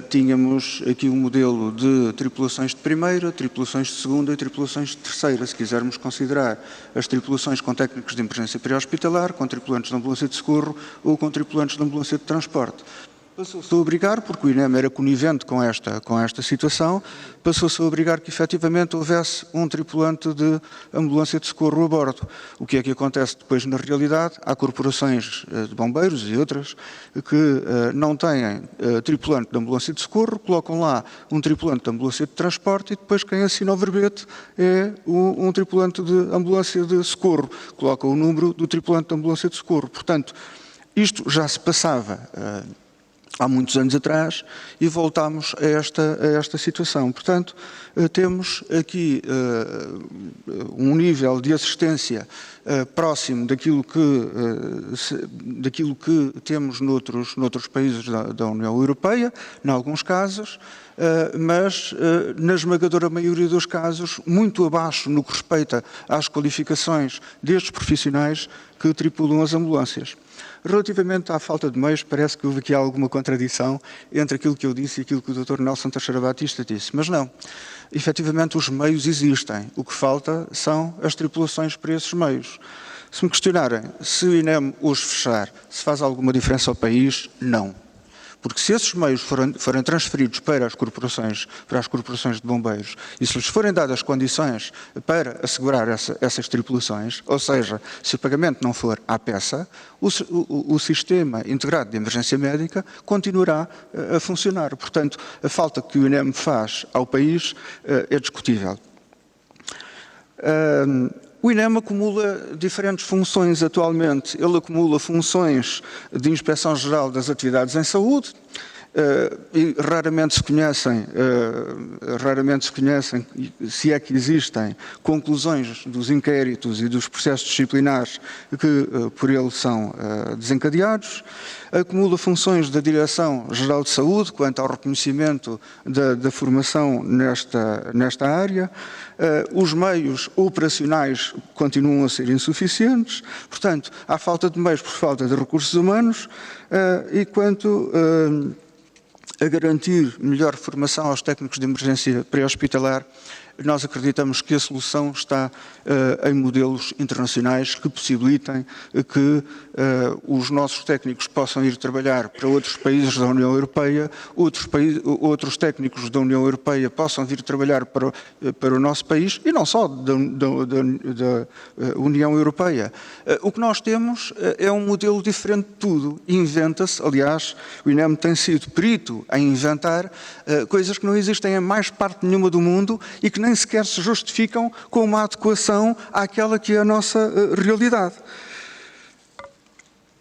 tínhamos aqui um modelo de tripulações de primeira, tripulações de segunda e tripulações de terceira, se quisermos considerar as tripulações com técnicos de emergência pré-hospitalar, com tripulantes de ambulância de socorro ou com tripulantes de ambulância de transporte. Passou-se a obrigar, porque o INEM era conivente com esta situação, passou-se a obrigar que efetivamente houvesse um tripulante de ambulância de socorro a bordo. O que é que acontece depois na realidade? Há corporações de bombeiros e outras que não têm tripulante de ambulância de socorro, colocam lá um tripulante de ambulância de transporte e depois quem assina o verbete é um tripulante de ambulância de socorro. Coloca o número do tripulante de ambulância de socorro. Portanto, isto já se passava há muitos anos atrás e voltámos a esta situação. Portanto, temos aqui um nível de assistência próximo daquilo que temos noutros países da União Europeia, em alguns casos, mas na esmagadora maioria dos casos muito abaixo no que respeita às qualificações destes profissionais que tripulam as ambulâncias. Relativamente à falta de meios, parece que houve aqui alguma contradição entre aquilo que eu disse e aquilo que o Dr. Nelson Teixeira Batista disse, mas não. Efetivamente, os meios existem. O que falta são as tripulações para esses meios. Se me questionarem se o INEM hoje fechar, se faz alguma diferença ao país, não. Porque se esses meios forem transferidos para as corporações de bombeiros e se lhes forem dadas condições para assegurar essas tripulações, ou seja, se o pagamento não for à peça, o sistema integrado de emergência médica continuará a funcionar. Portanto, a falta que o INEM faz ao país é discutível. O INEM acumula diferentes funções atualmente. Ele acumula funções de inspeção-geral das atividades em saúde, e raramente se conhecem, se é que existem, conclusões dos inquéritos e dos processos disciplinares que por ele são desencadeados. Acumula funções da Direção-Geral de Saúde quanto ao reconhecimento da formação nesta área. Os meios operacionais continuam a ser insuficientes, portanto, há falta de meios por falta de recursos humanos e quanto a garantir melhor formação aos técnicos de emergência pré-hospitalar, nós acreditamos que a solução está em modelos internacionais que possibilitem que os nossos técnicos possam ir trabalhar para outros países da União Europeia, outros técnicos da União Europeia possam vir trabalhar para o nosso país e não só da União Europeia. O que nós temos é um modelo diferente de tudo. Inventa-se, aliás, o INEM tem sido perito em inventar coisas que não existem em mais parte nenhuma do mundo e que nem sequer se justificam com uma adequação àquela que é a nossa realidade.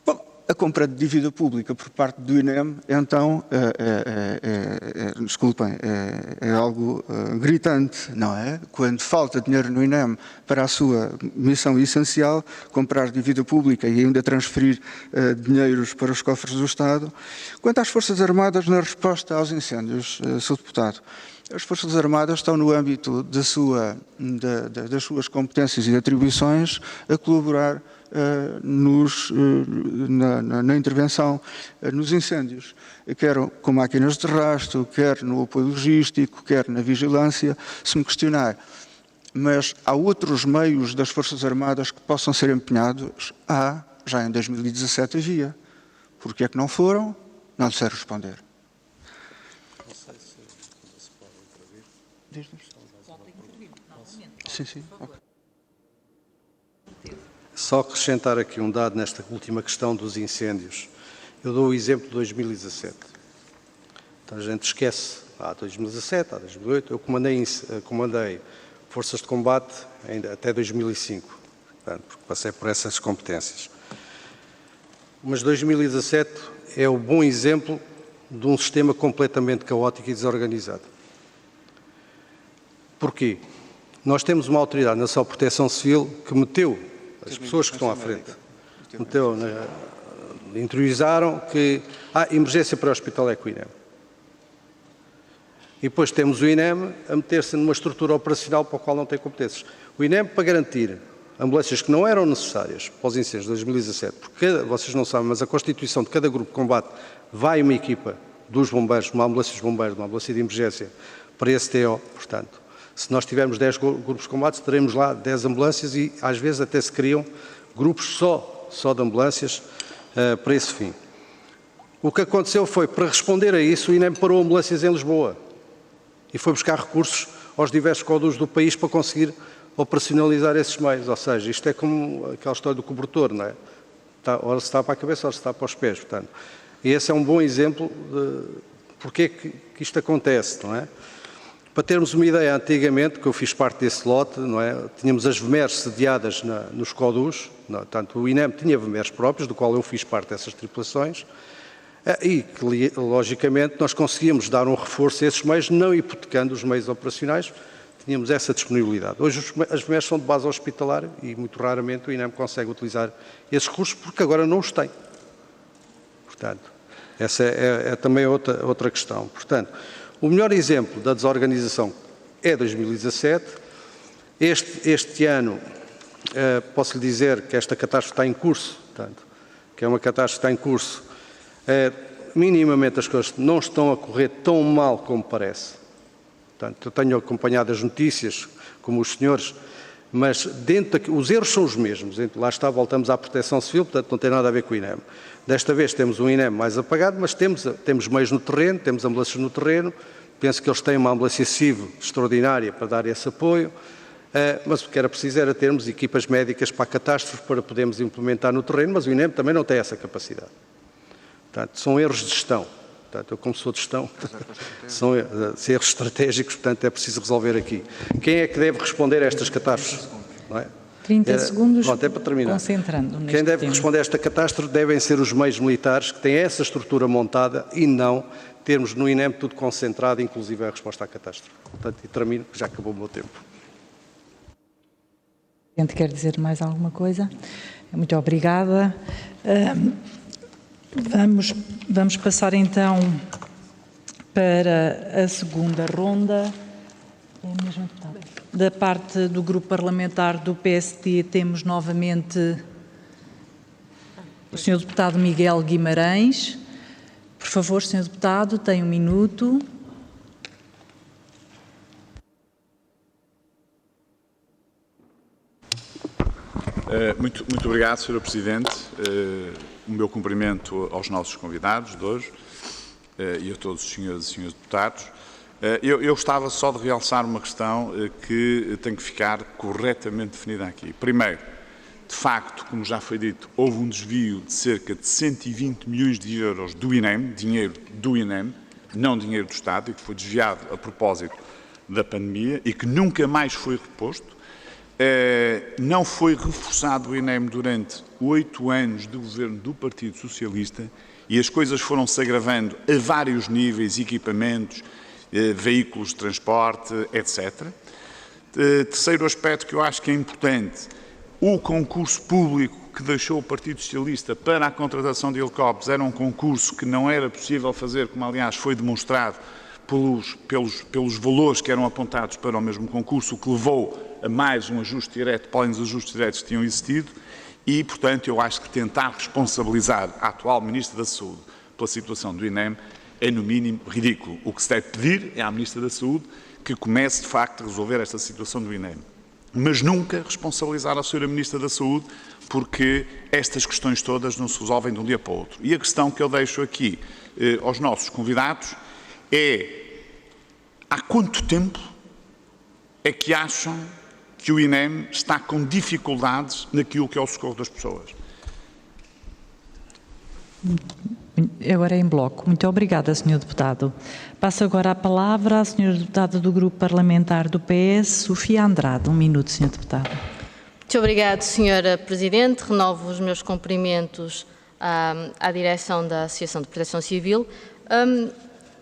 Bom, a compra de dívida pública por parte do INEM, então, é algo gritante, não é? Quando falta dinheiro no INEM para a sua missão essencial, comprar dívida pública e ainda transferir dinheiros para os cofres do Estado. Quanto às Forças Armadas, na resposta aos incêndios, Sr. Deputado, as Forças Armadas estão no âmbito das suas competências e atribuições a colaborar na intervenção nos incêndios, quer com máquinas de rastro, quer no apoio logístico, quer na vigilância. Se me questionar, mas há outros meios das Forças Armadas que possam ser empenhados? Já em 2017 havia. Por que é que não foram? Não sei responder. Sim. Só acrescentar aqui um dado nesta última questão dos incêndios. Eu dou o exemplo de 2017. Então a gente esquece, há 2017, há 2008, eu comandei forças de combate ainda até 2005, portanto, porque passei por essas competências. Mas 2017 é o bom exemplo de um sistema completamente caótico e desorganizado. Porquê? Nós temos uma autoridade nacional de proteção civil que meteu as pessoas que estão à frente, interiorizaram que a emergência pré-hospitalar é com o INEM. E depois temos o INEM a meter-se numa estrutura operacional para a qual não tem competências. O INEM, para garantir ambulâncias que não eram necessárias para os incêndios de 2017, porque vocês não sabem, mas a constituição de cada grupo de combate vai uma equipa dos bombeiros, uma ambulância dos bombeiros, uma ambulância de emergência, para esse TO, portanto. Se nós tivermos 10 grupos de combate, teremos lá 10 ambulâncias e às vezes até se criam grupos só de ambulâncias para esse fim. O que aconteceu foi, para responder a isso, o INEM parou ambulâncias em Lisboa e foi buscar recursos aos diversos CODUs do país para conseguir operacionalizar esses meios. Ou seja, isto é como aquela história do cobertor, não é? Ora se está para a cabeça, ora se está para os pés. Portanto, e esse é um bom exemplo de porque é que isto acontece, não é? Para termos uma ideia, antigamente, que eu fiz parte desse lote, não é? Tínhamos as VMERs sediadas nos CODUs, portanto, o INEM tinha VMERs próprios, do qual eu fiz parte dessas tripulações, e que, logicamente, nós conseguíamos dar um reforço a esses meios, não hipotecando os meios operacionais, tínhamos essa disponibilidade. Hoje as VMERs são de base hospitalar e, muito raramente, o INEM consegue utilizar esses recursos, porque agora não os tem. Portanto, essa é também outra questão. Portanto, o melhor exemplo da desorganização é 2017. Este ano, posso lhe dizer que esta catástrofe está em curso, portanto, que é uma catástrofe que está em curso. Minimamente as coisas não estão a correr tão mal como parece. Portanto, eu tenho acompanhado as notícias, como os senhores, mas os erros são os mesmos. Lá está, voltamos à proteção civil, portanto não tem nada a ver com o INEM. Desta vez temos um INEM mais apagado, mas temos meios no terreno, temos ambulâncias no terreno, penso que eles têm uma ambulância civil extraordinária para dar esse apoio, mas o que era preciso era termos equipas médicas para a catástrofe para podermos implementar no terreno, mas o INEM também não tem essa capacidade. Portanto, são erros de gestão. Portanto, eu como sou de gestão, são erros estratégicos, portanto é preciso resolver aqui. Quem é que deve responder a estas catástrofes? Não é? 30 segundos, pronto, é para terminar. Concentrando. Quem deve responder a esta catástrofe devem ser os meios militares que têm essa estrutura montada e não termos no INEM tudo concentrado, inclusive a resposta à catástrofe. Portanto, e termino, já acabou o meu tempo. O Presidente quer dizer mais alguma coisa? Muito obrigada. Vamos passar então para a segunda ronda. Da parte do grupo parlamentar do PSD temos novamente o Sr. Deputado Miguel Guimarães. Por favor, Sr. Deputado, tem 1 minuto. Muito obrigado, Sr. Presidente. O meu cumprimento aos nossos convidados de hoje e a todos os senhores e senhores deputados. Eu gostava só de realçar uma questão que tem que ficar corretamente definida aqui. Primeiro, de facto, como já foi dito, houve um desvio de cerca de 120 milhões de euros do INEM, dinheiro do INEM, não dinheiro do Estado, e que foi desviado a propósito da pandemia e que nunca mais foi reposto. Não foi reforçado o INEM durante 8 anos de governo do Partido Socialista e as coisas foram-se agravando a vários níveis, equipamentos, veículos de transporte, etc. Terceiro aspecto que eu acho que é importante, o concurso público que deixou o Partido Socialista para a contratação de helicópteros era um concurso que não era possível fazer, como aliás foi demonstrado pelos valores que eram apontados para o mesmo concurso, o que levou a mais um ajuste direto, para além dos ajustes diretos que tinham existido, e, portanto, eu acho que tentar responsabilizar a atual Ministra da Saúde pela situação do INEM é, no mínimo, ridículo. O que se deve pedir é à Ministra da Saúde que comece, de facto, a resolver esta situação do INEM. Mas nunca responsabilizar a Sra. Ministra da Saúde, porque estas questões todas não se resolvem de um dia para o outro. E a questão que eu deixo aqui aos nossos convidados é: há quanto tempo é que acham que o INEM está com dificuldades naquilo que é o socorro das pessoas? Agora é em bloco. Muito obrigada, Sr. Deputado. Passo agora a palavra à Sra. Deputada do Grupo Parlamentar do PS, Sofia Andrade. 1 minuto, Sr. Deputado. Muito obrigada, Sra. Presidente. Renovo os meus cumprimentos à direção da Associação de Proteção Civil.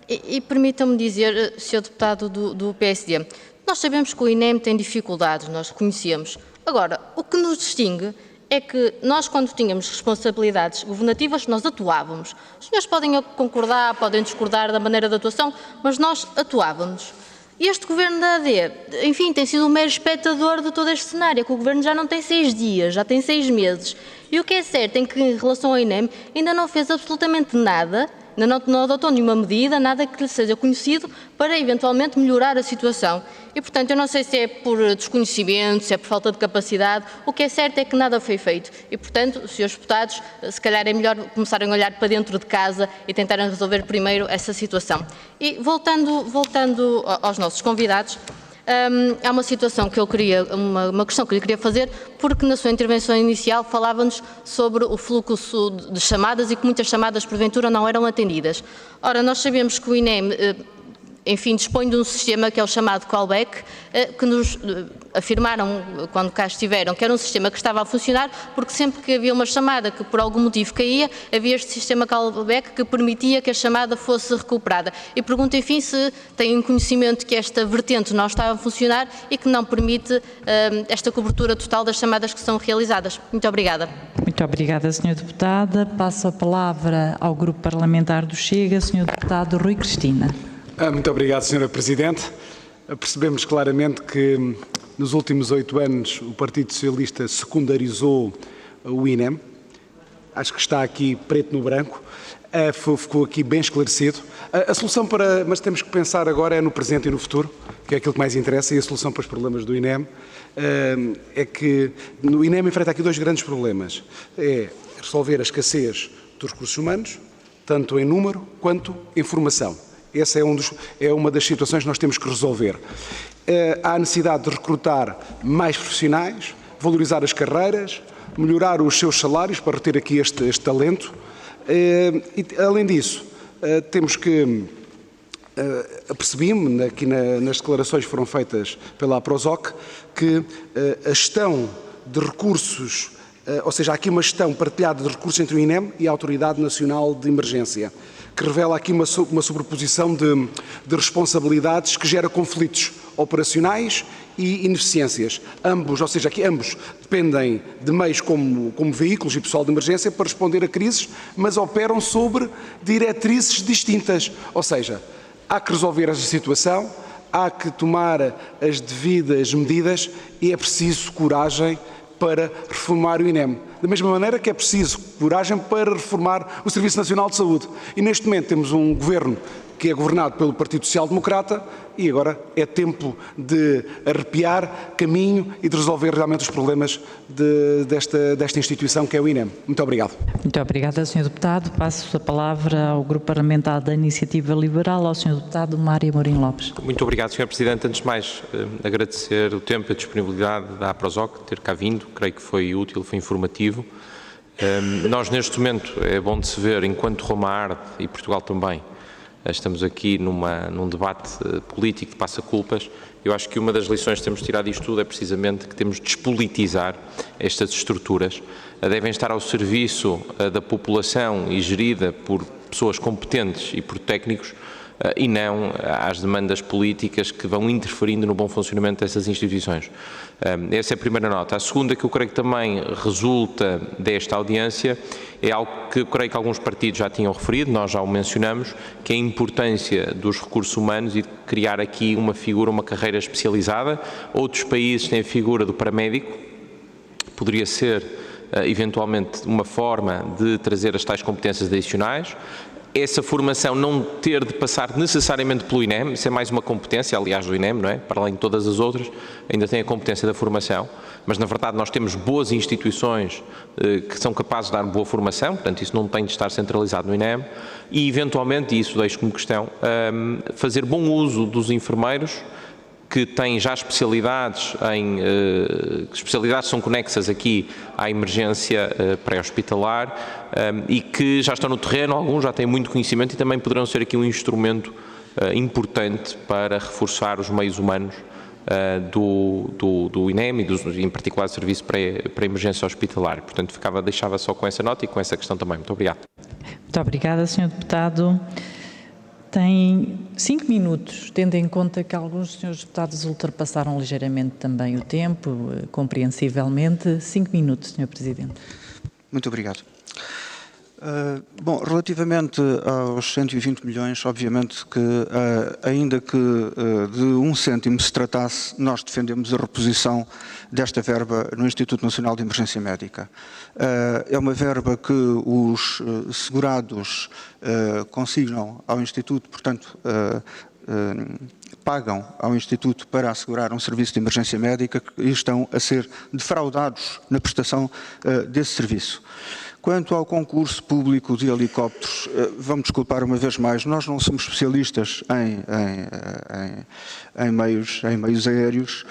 E permitam-me dizer, Sr. Deputado do PSD, nós sabemos que o INEM tem dificuldades, nós reconhecemos. Agora, o que nos distingue é que nós, quando tínhamos responsabilidades governativas, nós atuávamos. Os senhores podem concordar, podem discordar da maneira de atuação, mas nós atuávamos. E este governo da AD, enfim, tem sido um mero espectador de todo este cenário, que o governo já não tem 6 dias, já tem 6 meses. E o que é certo é que, em relação ao INEM, ainda não fez absolutamente nada, não adotou nenhuma medida, nada que lhe seja conhecido para eventualmente melhorar a situação. E, portanto, eu não sei se é por desconhecimento, se é por falta de capacidade, o que é certo é que nada foi feito. E, portanto, senhores deputados, se calhar é melhor começarem a olhar para dentro de casa e tentarem resolver primeiro essa situação. E, voltando aos nossos convidados, há uma situação que eu queria, uma questão que eu queria fazer, porque na sua intervenção inicial falava-nos sobre o fluxo de chamadas e que muitas chamadas porventura não eram atendidas. Ora, nós sabemos que o INEM, enfim, dispõe de um sistema que é o chamado callback, que nos afirmaram, quando cá estiveram, que era um sistema que estava a funcionar, porque sempre que havia uma chamada que por algum motivo caía, havia este sistema callback que permitia que a chamada fosse recuperada. E pergunto, enfim, se têm conhecimento que esta vertente não estava a funcionar e que não permite esta cobertura total das chamadas que são realizadas. Muito obrigada. Muito obrigada, Sra. Deputada. Passo a palavra ao Grupo Parlamentar do Chega, Sr. Deputado Rui Cristina. Muito obrigado, Sra. Presidente. Percebemos claramente que nos últimos 8 anos o Partido Socialista secundarizou o INEM. Acho que está aqui preto no branco. Ficou aqui bem esclarecido. A solução mas temos que pensar agora é no presente e no futuro, que é aquilo que mais interessa, e a solução para os problemas do INEM é que o INEM enfrenta aqui 2 grandes problemas. É resolver a escassez dos recursos humanos, tanto em número quanto em formação. Essa é uma das situações que nós temos que resolver. Há a necessidade de recrutar mais profissionais, valorizar as carreiras, melhorar os seus salários para reter aqui este talento. E, além disso, temos que, apercebi-me aqui nas declarações que foram feitas pela APROSOC, que a gestão de recursos, ou seja, há aqui uma gestão partilhada de recursos entre o INEM e a Autoridade Nacional de Emergência, que revela aqui uma sobreposição de responsabilidades que gera conflitos operacionais e ineficiências. Ambos dependem de meios como veículos e pessoal de emergência para responder a crises, mas operam sobre diretrizes distintas. Ou seja, há que resolver esta situação, há que tomar as devidas medidas e é preciso coragem para reformar o INEM. Da mesma maneira que é preciso coragem para reformar o Serviço Nacional de Saúde. E neste momento temos um governo que é governado pelo Partido Social Democrata e agora é tempo de arrepiar caminho e de resolver realmente os problemas desta instituição que é o INEM. Muito obrigado. Muito obrigada, Sr. Deputado. Passo a palavra ao Grupo Parlamentar da Iniciativa Liberal, ao Sr. Deputado Mário Amorim Lopes. Muito obrigado, Sr. Presidente. Antes de mais, agradecer o tempo e a disponibilidade da APROSOC, ter cá vindo. Creio que foi útil, foi informativo. Nós, neste momento, é bom de se ver, enquanto Roma arde, e Portugal também, estamos aqui num debate político de passa-culpas. Eu acho que uma das lições que temos tirado disto tudo é precisamente que temos de despolitizar estas estruturas. Devem estar ao serviço da população e gerida por pessoas competentes e por técnicos e não às demandas políticas que vão interferindo no bom funcionamento dessas instituições. Essa é a primeira nota. A segunda, que eu creio que também resulta desta audiência, é algo que eu creio que alguns partidos já tinham referido, nós já o mencionamos, que é a importância dos recursos humanos e de criar aqui uma figura, uma carreira especializada. Outros países têm a figura do paramédico, poderia ser eventualmente uma forma de trazer as tais competências adicionais. Essa formação não ter de passar necessariamente pelo INEM, isso é mais uma competência, aliás, do INEM, não é? Para além de todas as outras, ainda tem a competência da formação, mas na verdade nós temos boas instituições que são capazes de dar boa formação, portanto isso não tem de estar centralizado no INEM, e eventualmente, e isso deixo como questão, fazer bom uso dos enfermeiros, que têm já especialidades especialidades são conexas aqui à emergência pré-hospitalar e que já estão no terreno, alguns já têm muito conhecimento e também poderão ser aqui um instrumento importante para reforçar os meios humanos do INEM e em particular do Serviço pré-emergência hospitalar. Portanto, deixava só com essa nota e com essa questão também. Muito obrigado. Muito obrigada, Sr. Deputado. Tem 5 minutos, tendo em conta que alguns dos senhores deputados ultrapassaram ligeiramente também o tempo, compreensivelmente. 5 minutos, Sr. Presidente. Muito obrigado. Bom, relativamente aos 120 milhões, obviamente que, ainda que de 1 cêntimo se tratasse, nós defendemos a reposição desta verba no Instituto Nacional de Emergência Médica. É uma verba que os segurados consignam ao Instituto, portanto, pagam ao Instituto para assegurar um serviço de emergência médica e estão a ser defraudados na prestação desse serviço. Quanto ao concurso público de helicópteros, vamos desculpar uma vez mais, nós não somos especialistas em meios aéreos,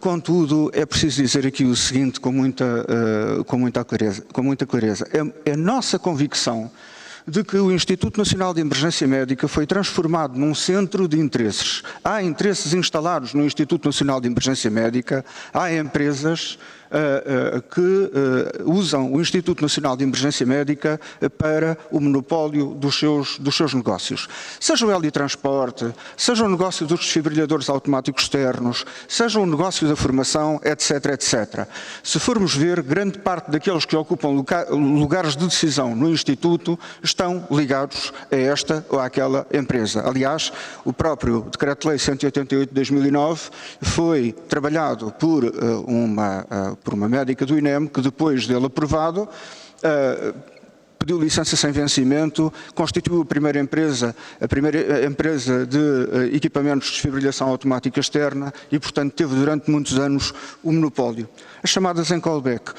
contudo, é preciso dizer aqui o seguinte com muita clareza. É nossa convicção de que o Instituto Nacional de Emergência Médica foi transformado num centro de interesses. Há interesses instalados no Instituto Nacional de Emergência Médica, há empresas que usam o Instituto Nacional de Emergência Médica para o monopólio dos seus negócios. Seja o helitransporte, seja o negócio dos desfibrilhadores automáticos externos, seja o negócio da formação, etc, etc. Se formos ver, grande parte daqueles que ocupam lugares de decisão no Instituto estão ligados a esta ou àquela empresa. Aliás, o próprio Decreto-Lei 188 de 2009 foi trabalhado por uma médica do INEM, que depois dele aprovado, pediu licença sem vencimento, constituiu a primeira empresa de equipamentos de desfibrilação automática externa e, portanto, teve durante muitos anos o monopólio. As chamadas em callback.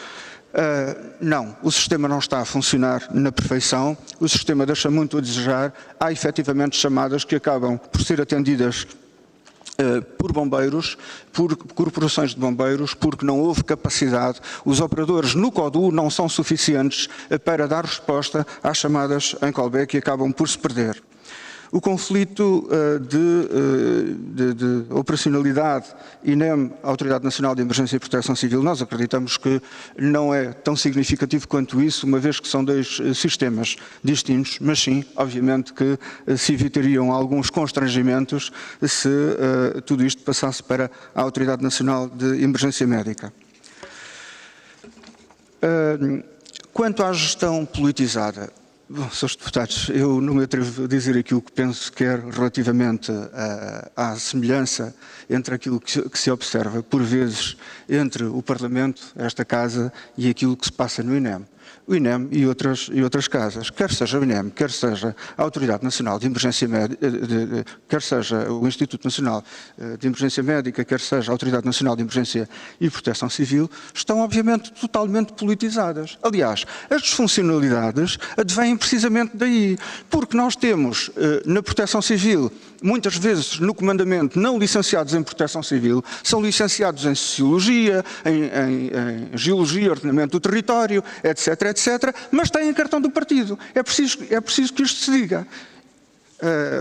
Não, o sistema não está a funcionar na perfeição, o sistema deixa muito a desejar, há efetivamente chamadas que acabam por ser atendidas por bombeiros, por corporações de bombeiros, porque não houve capacidade, os operadores no CODU não são suficientes para dar resposta às chamadas em callback e acabam por se perder. O conflito de operacionalidade INEM, Autoridade Nacional de Emergência e Proteção Civil, nós acreditamos que não é tão significativo quanto isso, uma vez que são dois sistemas distintos, mas sim, obviamente que se evitariam alguns constrangimentos se tudo isto passasse para a Autoridade Nacional de Emergência Médica. Quanto à gestão politizada, bom, Srs. Deputados, eu não me atrevo a dizer aquilo que penso que é relativamente à semelhança entre aquilo que se observa, por vezes, entre o Parlamento, esta Casa, e aquilo que se passa no INEM. O INEM e outras casas, quer seja o INEM, quer seja a Autoridade Nacional de Emergência Médica, quer seja o Instituto Nacional de Emergência Médica, quer seja a Autoridade Nacional de Emergência e Proteção Civil, estão obviamente totalmente politizadas. Aliás, as disfuncionalidades advêm precisamente daí, porque nós temos na Proteção Civil, muitas vezes no comandamento, não licenciados em Proteção Civil, são licenciados em Sociologia, em Geologia, Ordenamento do Território, etc, etc, mas têm cartão do partido. É preciso que isto se diga.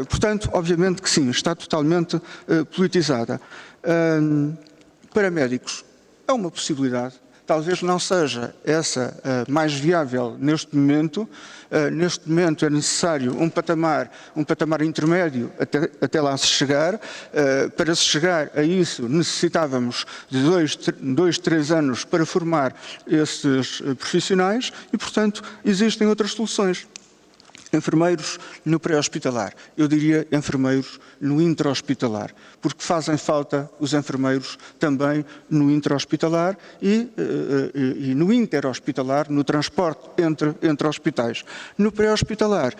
Portanto, obviamente que sim, está totalmente politizada. Paramédicos, é uma possibilidade. Talvez não seja essa mais viável neste momento. Neste momento é necessário um patamar intermédio até lá se chegar. Para se chegar a isso necessitávamos de 2, 3 anos para formar esses profissionais e, portanto, existem outras soluções. Enfermeiros no pré-hospitalar, eu diria enfermeiros no intra-hospitalar, porque fazem falta os enfermeiros também no intra-hospitalar e no inter-hospitalar, no transporte entre hospitais. No pré-hospitalar,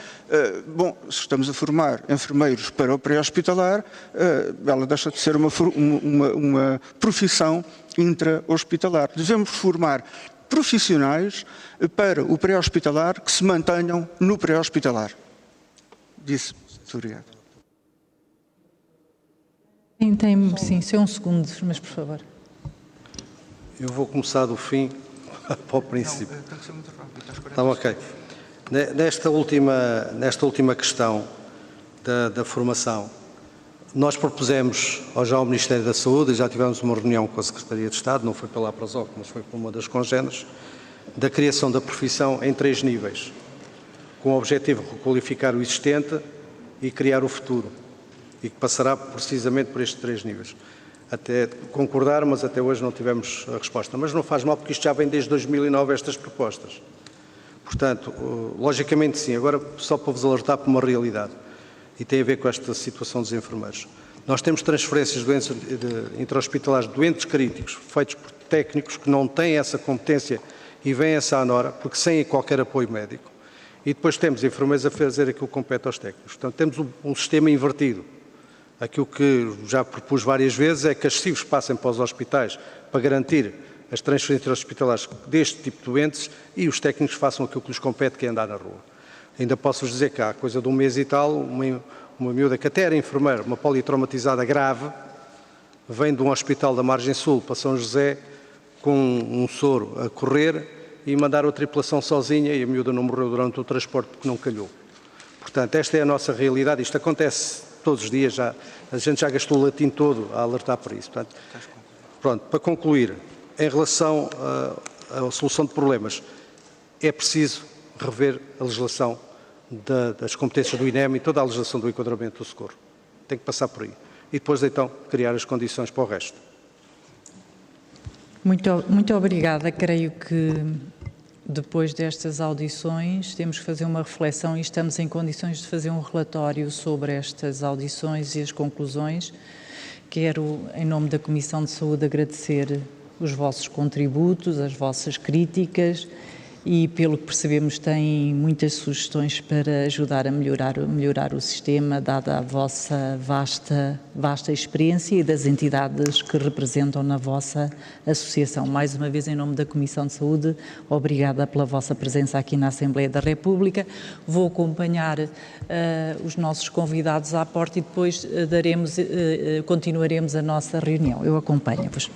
bom, se estamos a formar enfermeiros para o pré-hospitalar, ela deixa de ser uma profissão intra-hospitalar. Devemos formar profissionais para o pré-hospitalar que se mantenham no pré-hospitalar. Disse. Muito obrigado. Sim, só um segundo, mas por favor. Eu vou começar do fim para o princípio. Não, tem que ser muito rápido. Está ok. Nesta última questão da formação, nós propusemos já ao Ministério da Saúde, e já tivemos uma reunião com a Secretaria de Estado, não foi pela APRASOC, mas foi por uma das congêneres, da criação da profissão em 3 níveis, com o objetivo de requalificar o existente e criar o futuro, e que passará precisamente por estes 3 níveis. Até concordar, mas até hoje não tivemos a resposta. Mas não faz mal, porque isto já vem desde 2009, estas propostas. Portanto, logicamente sim. Agora, só para vos alertar para uma realidade, e tem a ver com esta situação dos enfermeiros. Nós temos transferências de doenças intra-hospitalares de doentes críticos, feitos por técnicos que não têm essa competência e vêm essa ANORA, porque sem qualquer apoio médico. E depois temos enfermeiros a fazer aquilo que compete aos técnicos. Portanto, temos um sistema invertido. Aquilo que já propus várias vezes é que as CIVs passem para os hospitais para garantir as transferências hospitalares deste tipo de doentes e os técnicos façam aquilo que lhes compete, que é andar na rua. Ainda posso-vos dizer que há coisa de um mês e tal, uma miúda que até era enfermeira, uma politraumatizada grave, vem de um hospital da Margem Sul para São José com um soro a correr e mandaram a tripulação sozinha e a miúda não morreu durante o transporte porque não calhou. Portanto, esta é a nossa realidade. Isto acontece todos os dias, a gente já gastou o latim todo a alertar para isso. Portanto, pronto, para concluir, em relação à solução de problemas, é preciso rever a legislação das competências do INEM e toda a legislação do enquadramento do socorro. Tem que passar por aí. E depois, então, criar as condições para o resto. Muito obrigada. Creio que depois destas audições temos que fazer uma reflexão e estamos em condições de fazer um relatório sobre estas audições e as conclusões. Quero, em nome da Comissão de Saúde, agradecer os vossos contributos, as vossas críticas e, pelo que percebemos, têm muitas sugestões para ajudar a melhorar o sistema, dada a vossa vasta experiência e das entidades que representam na vossa associação. Mais uma vez, em nome da Comissão de Saúde, obrigada pela vossa presença aqui na Assembleia da República. Vou acompanhar os nossos convidados à porta e depois continuaremos a nossa reunião. Eu acompanho-vos.